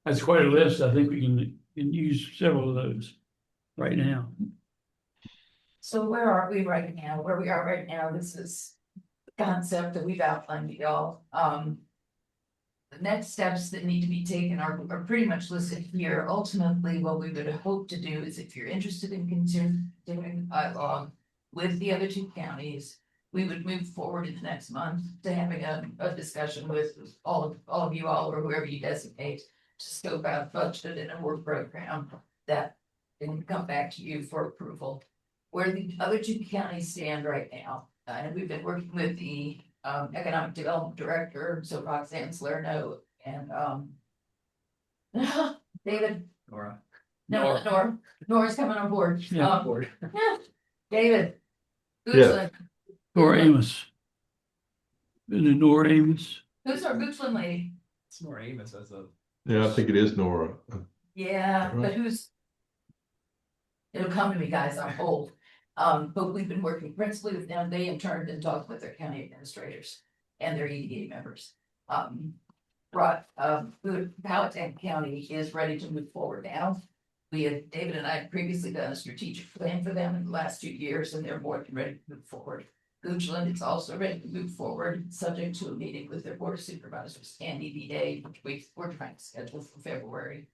That's quite a list. I think we can use several of those right now. So where are we right now? Where we are right now, this is the concept that we've outlined to y'all. The next steps that need to be taken are pretty much listed here. Ultimately, what we would hope to do is if you're interested in continuing dialogue with the other two counties, we would move forward in the next month to having a discussion with all of you all or whoever you designate to scope out budget and a work program that can come back to you for approval. Where the other two counties stand right now, and we've been working with the economic development director, so Roxanne Salerno and David. Nora. No, Nora's coming on board. Yeah, David. Yeah. Goochland. Nora Amos. Isn't it Nora Amos? Who's our Goochland lady? It's more Amos as a. Yeah, I think it is Nora. Yeah, Uh-huh. but who's? It'll come to me, guys, I'm old. But we've been working principally with them. They in turn been talking with their county administrators and their EDA members. Powhatan County is ready to move forward now. David and I had previously done a strategic plan for them in the last 2 years, and they're more than ready to move forward. Goochland is also ready to move forward, subject to a meeting with their board of supervisors and EDA, which we're trying to schedule for February.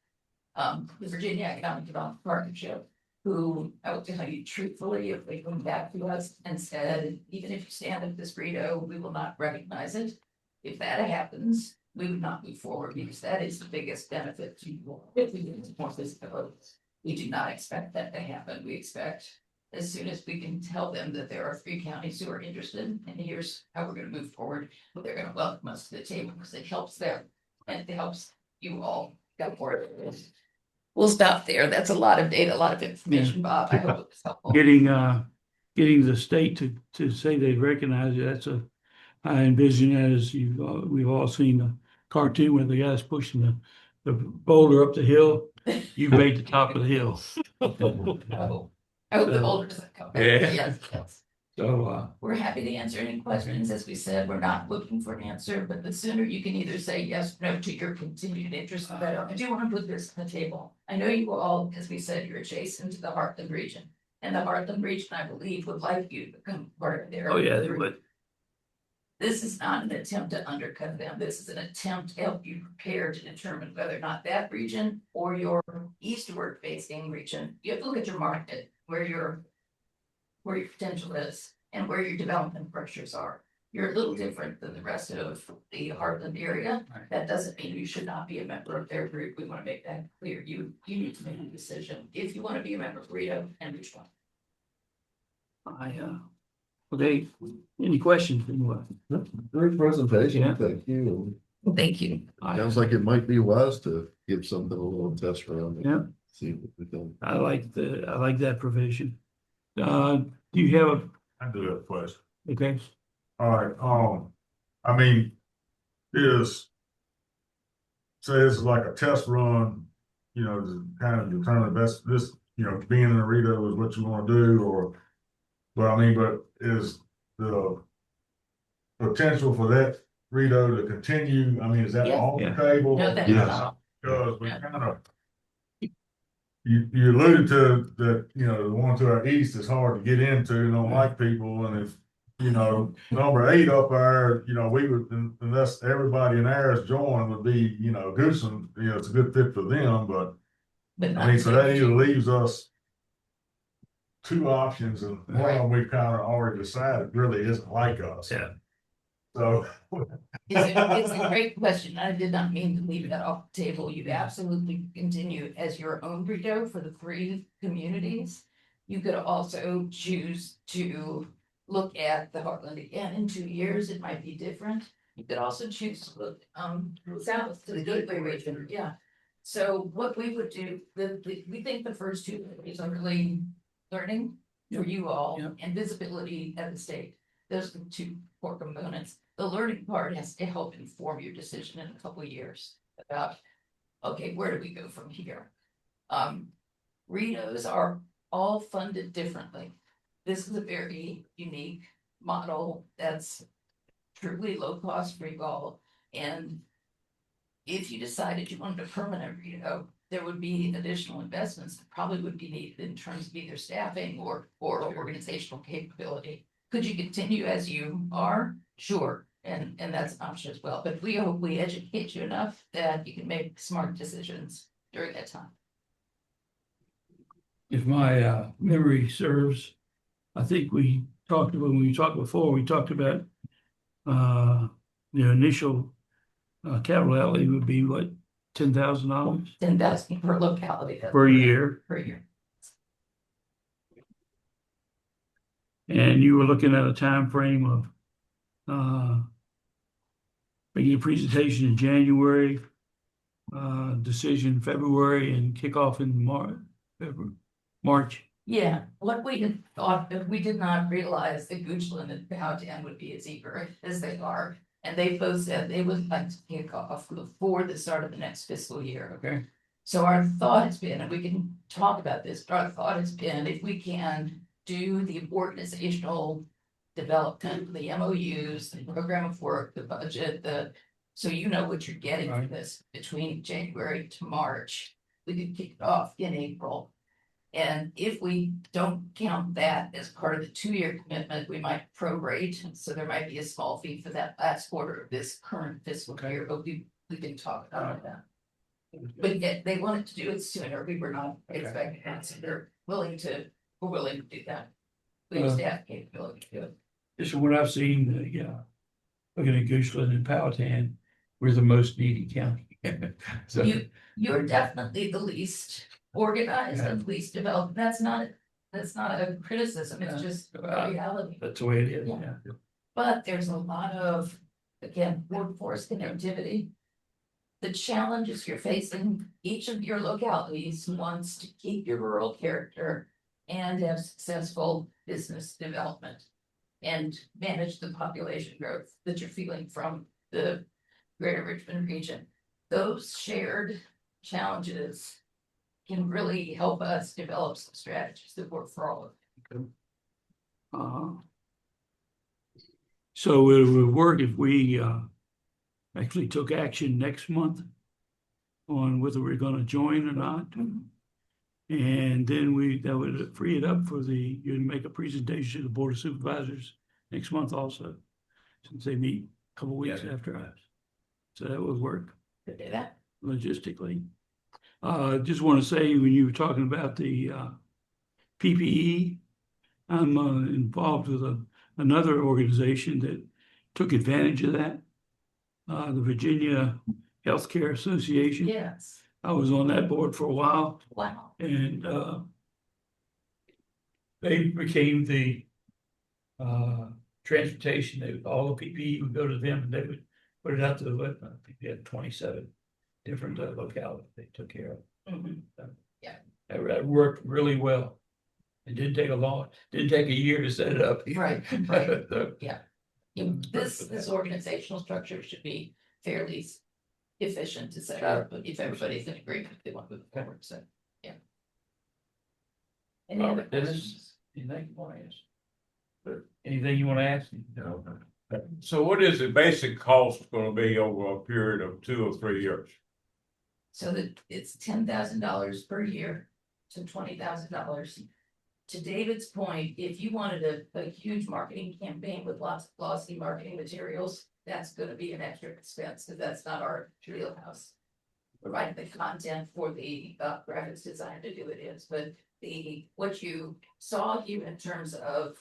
The Virginia Economic Development Partnership, who I will tell you truthfully, if they come back to us and said, even if you stand up this burrito, we will not recognize it. If that happens, we would not move forward because that is the biggest benefit to you if we get more visibility. We do not expect that to happen. We expect as soon as we can tell them that there are 3 counties who are interested, and here's how we're going to move forward, but they're going to welcome us to the table because it helps them and it helps you all go forward. We'll stop there. That's a lot of data, a lot of information, Bob. I hope it was helpful. Getting the state to say they recognize it. I envision that as we've all seen the cartoon where the guy's pushing the boulder up the hill. You made the top of the hill. I hope the boulder doesn't come back. Yeah. Yes. So We're happy to answer any questions. As we said, we're not looking for an answer, but the sooner you can either say yes or no to your continued interest, the better. I do want to put this on the table. I know you all, as we said, you're adjacent to the Heartland region. And the Heartland region, I believe, would like you to become part of their. oh yeah, they would. This is not an attempt to undercut them. This is an attempt to help you prepare to determine whether or not that region or your eastward facing region, you have to look at your market, where your potential is and where your development pressures are. You're a little different than the rest of the Heartland area. Right. That doesn't mean you should not be a member of their group. We want to make that clear. You need to make a decision if you want to be a member of Rito and which one. Okay, any questions? Anyone? Great presentation, Yeah. thank you. Thank you. Sounds like it might be wise to give something a little test around. Yeah, See what we can. I like that provision. Do you have I do have a question. okay? All right, I mean, is, say it's like a test run, you know, to kind of determine this, you know, being in a Rito is what you want to do, or, but I mean, but is the potential for that Rito to continue, I mean, is that Yeah. off the Yeah. table? No, that's Yes. not. Because we kind of, you alluded to that, you know, the one to our east is hard to get into and don't like people, and if, you know, number 8 up there, you know, we would, unless everybody in ours joined would be, you know, Goosen, you know, it's a good fit for them, but But I not mean, so that either CPG. leaves us 2 options, and one of them we've kind of already decided really isn't like us. Yeah. So. It's a great question. I did not mean to leave that off the table. You absolutely continue as your own Rito for the 3 communities. You could also choose to look at the Heartland again in 2 years. It might be different. You could also choose to look south to the Gateway region. Yeah. So what we would do, we think the first 2 areas are really learning for you all Yep. and visibility at the state. Those are the 2 core components. The learning part has to help inform your decision in a couple of years about, okay, where do we go from here? Ritos are all funded differently. This is a very unique model that's truly low cost for you all. And if you decided you wanted a permanent Rito, there would be additional investments that probably would be needed in terms of either staffing or organizational capability. Could you continue as you are? Sure, and that's an option as well, but we hope we educate you enough that you can make smart decisions during that time. If my memory serves, I think we talked when we talked before, we talked about the initial capital outlay would be what, $10,000 10,000 per locality. per year. Per year. And you were looking at a time frame of making a presentation in January, decision February, and kickoff in March. Yeah, what we had thought, that we did not realize that Goochland and Powhatan would be as eager as they are. And they both said they would like to kick off before the start of the next fiscal year. Okay. So our thought has been, and we can talk about this, but our thought has been, if we can do the organizational development, the MOUs, the program of work, the budget, so you know what you're getting for Right. this between January to March, we could kick it off in April. And if we don't count that as part of the 2-year commitment, we might prorate, so there might be a small fee for that last quarter of this current fiscal year, but we can talk about that. But yet they wanted to do it sooner, we were not expecting that, so we're willing to do that. We just have capability to do it. Just from what I've seen, looking at Goochland and Powhatan, we're the most needy county. So, You're definitely the least organized and least developed, that's not a criticism, it's just a reality. that's the way it is, Yeah. yeah. But there's a lot of, again, workforce connectivity. The challenges you're facing, each of your localities wants to keep your rural character and have successful business development. And manage the population growth that you're feeling from the greater Richmond region. Those shared challenges can really help us develop some strategies that work for all of you. So it would work if we actually took action next month on whether we're going to join or not. And then that would free it up for you to make a presentation to the Board of Supervisors next month also, since they meet a couple weeks after us. So that would work Could do that. logistically. Just want to say, when you were talking about the PPE, I'm involved with another organization that took advantage of that. The Virginia Healthcare Association. Yes, I was on that board for a while, wow. and they became the transportation. All the PPE would go to them, and they would put it out to I think they had 27 different localities they took care of. Mhm. Yeah, That worked really well. It didn't take a year to set it up. Right, right. So, This organizational structure should be fairly efficient to set up, but if everybody's in agreement, they want to move forward, so, yeah. Any All other right, Dennis, questions? anything you want to ask? Anything you want to ask? No. So what is the basic cost gonna be over a period of 2 or 3 years? So that it's $10,000 per year to $20,000. To David's point, if you wanted a huge marketing campaign with lots of glossy marketing materials, that's gonna be an extra expense, because that's not our wheelhouse. Providing the content for the graphics design to do it is, but what you saw here in terms of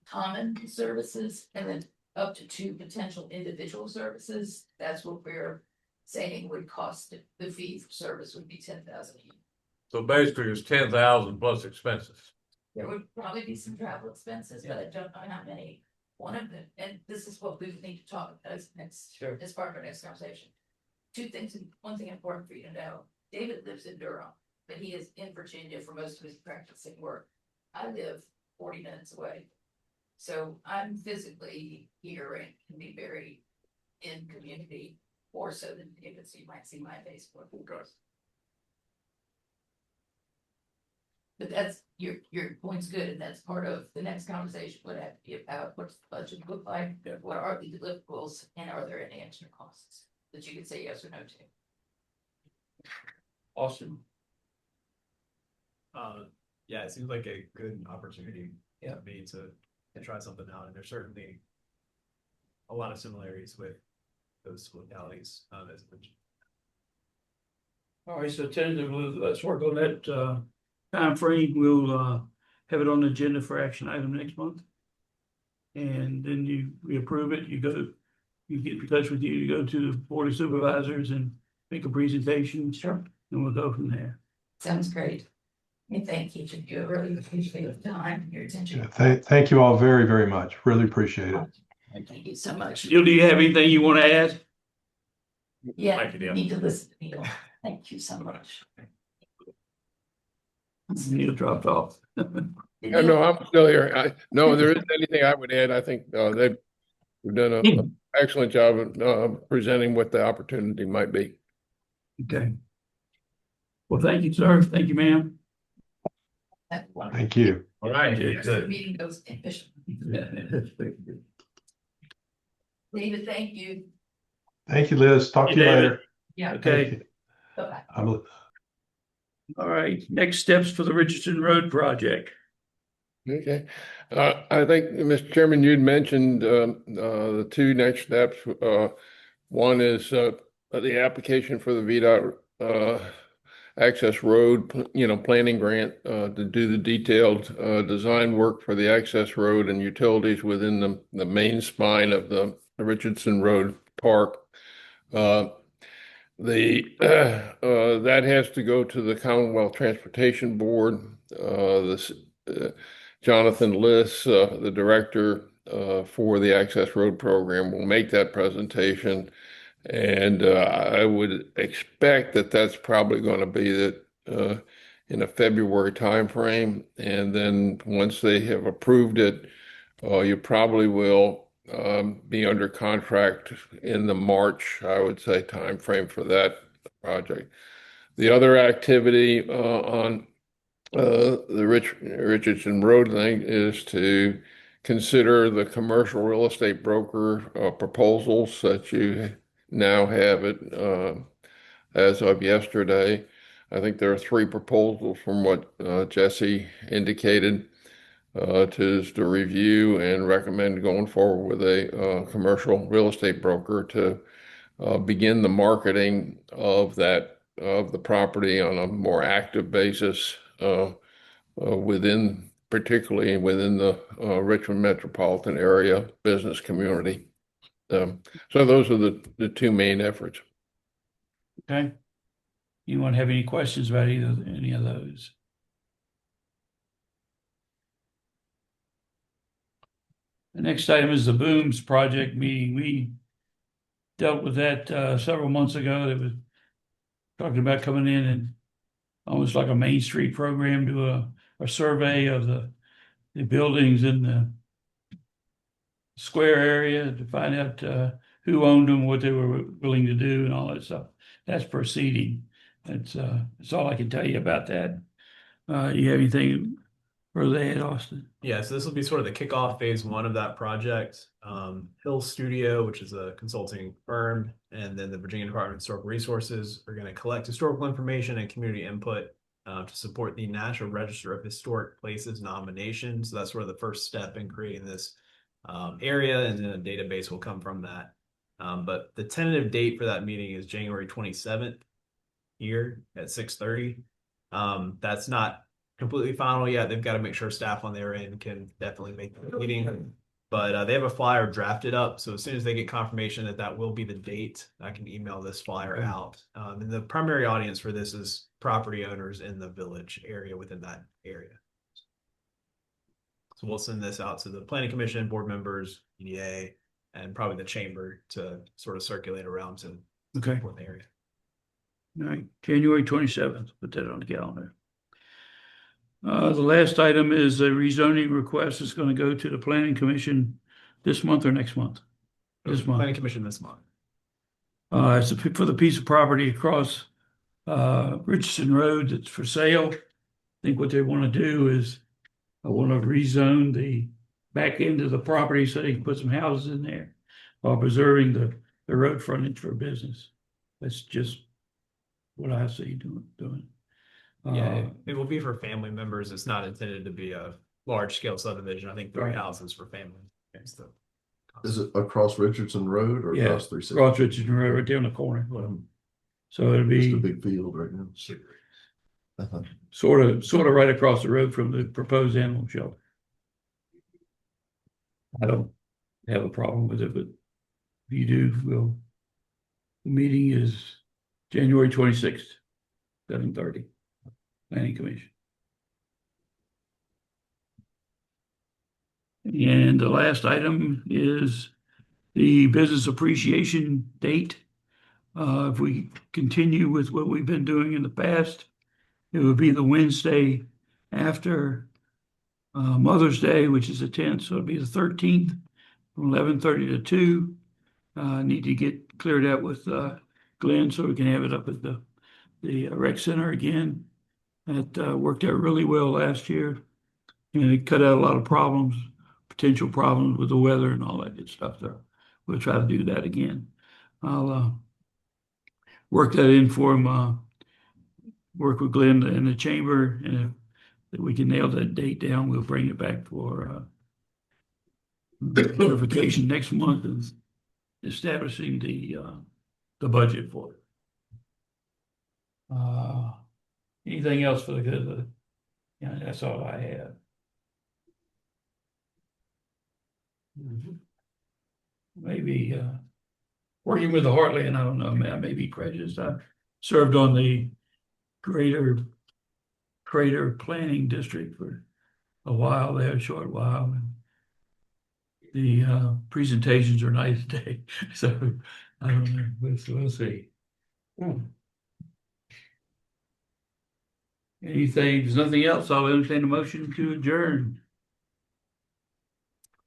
common services and then up to 2 potential individual services, that's what we're saying would cost, the fee for service would be 10,000 a year. So basically it's 10,000 plus expenses. There would probably be some travel expenses, but I don't know how many. One of them, and this is what we would need to talk about as next, Sure. as part of our next conversation. 2 things, one thing important for you to know, David lives in Durham, but he is in Virginia for most of his practicing work. I live 40 minutes away. So I'm physically here and can be very in community, more so than David, so you might see my Facebook. But that's, your point's good, and that's part of the next conversation would have to be about what's the budget look like, what are the deliverables, and are there any extra costs that you could say yes or no to? Awesome. Yeah, it seems like a good opportunity Yeah. to me to try something out, and there's certainly a lot of similarities with those localities, as mentioned. All right, so tentatively, let's work on that time frame. We'll have it on the agenda for action item next month. And then we approve it, you get in touch with you go to the board of supervisors and make a presentation. Sure. And we'll go from there. Sounds great. And thank each of you, I really appreciate your time, and your attention. Thank you all very, very much. Really appreciate it. Thank you so much. Jill, do you have anything you want to add? Yeah, Thank you, you Neil. need to listen to me. Thank you so much. Neil dropped off. No, I'm still here. No, there isn't anything I would add. I think they've done an excellent job of presenting what the opportunity might be. Okay. Well, thank you, sir. Thank you, ma'am. Thank you. All right, The meeting goes efficiently. David, thank you. Thank you, Liz. Talk to you David. later. Yeah. Okay. Bye-bye. All right. Next steps for the Richardson Road project. Okay, I think, Mr. Chairman, you'd mentioned the 2 next steps. One is the application for the VDOT access road, planning grant to do the detailed design work for the access road and utilities within the main spine of the Richardson Road Park. That has to go to the Commonwealth Transportation Board. Jonathan Liss, the director for the Access Road Program, will make that presentation. And I would expect that that's probably going to be in a February timeframe. And then once they have approved it, you probably will be under contract in the March, I would say, timeframe for that project. The other activity on the Richardson Road thing is to consider the commercial real estate broker proposals that you now have it as of yesterday. I think there are 3 proposals from what Jesse indicated to review and recommend going forward with a commercial real estate broker to begin the marketing of the property on a more active basis particularly within the Richmond metropolitan area business community. So those are the 2 main efforts. Okay. You want to have any questions about any of those? The next item is the Booms project meeting. We dealt with that several months ago. That was talking about coming in and almost like a Main Street program, do a survey of the buildings in the square area to find out who owned them, what they were willing to do, and all that stuff. That's proceeding. That's all I can tell you about that. You have anything further to add, Austin? Yeah, so this will be sort of the kickoff phase one of that project. Hill Studio, which is a consulting firm, and then the Virginia Department of Historical Resources are going to collect historical information and community input to support the National Register of Historic Places nomination. So that's sort of the first step in creating this area, and then a database will come from that. But the tentative date for that meeting is January 27th here at 6:30. That's not completely final yet. They've got to make sure staff on their end can definitely make the meeting. But they have a flyer drafted up. So as soon as they get confirmation that that will be the date, I can email this flyer out. And the primary audience for this is property owners in the village area within that area. So we'll send this out to the planning commission, board members, EDA, and probably the chamber to sort of circulate around to Okay. support the area. All right, January 27th, put that on the calendar. The last item is a rezoning request. It's going to go to the planning commission this month or next month? This month. Planning commission this month. It's for the piece of property across Richardson Road that's for sale. I think what they want to do is I want to rezone the back end of the property so they can put some houses in there while preserving the road frontage for business. That's just what I see doing. Yeah, it will be for family members. It's not intended to be a large scale subdivision. I think 3 Right. houses for family. Is it across Richardson Road or Yeah, across 360? Cross Richardson Road right there on the corner. So it'll Just a be big field right now. Uh-huh. sort of right across the road from the proposed animal shelter. I don't have a problem with it, but if you do, the meeting is January 26th, 7:30, Planning Commission. And the last item is the business appreciation date. If we continue with what we've been doing in the past, it would be the Wednesday after Mother's Day, which is the 10th, so it'll be the 13th from 11:30 to 2. Need to get cleared out with Glenn so we can have it up at the rec center again. It worked out really well last year, and it cut out a lot of problems, potential problems with the weather and all that good stuff there. We'll try to do that again. I'll work that in for him, work with Glenn in the chamber, and if we can nail that date down, we'll bring it back for certification next month and establishing the budget for it. Anything else for the good of the, yeah, that's all I have. Maybe working with the Heartland, I don't know, I may be prejudiced. I served on the Greater Planning District for a while there, a short while. And the presentations are nice today, so I don't know. We'll see. Anything? There's nothing else. I'll entertain a motion to adjourn.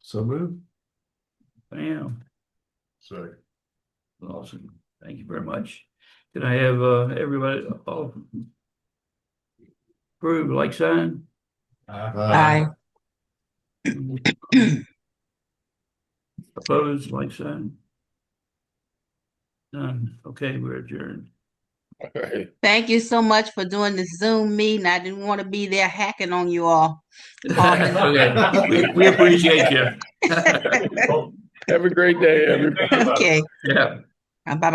So move. Bam. Sorry. Awesome. Thank you very much. Can I have everybody all approve, like sign? Aye. Opposed, like sign? None. Okay, we're adjourned. Okay. Thank you so much for doing this Zoom meeting. I didn't want to be there hacking on you all. Okay. We appreciate you. Have a great day, everybody. Okay. Yeah. Bye-bye.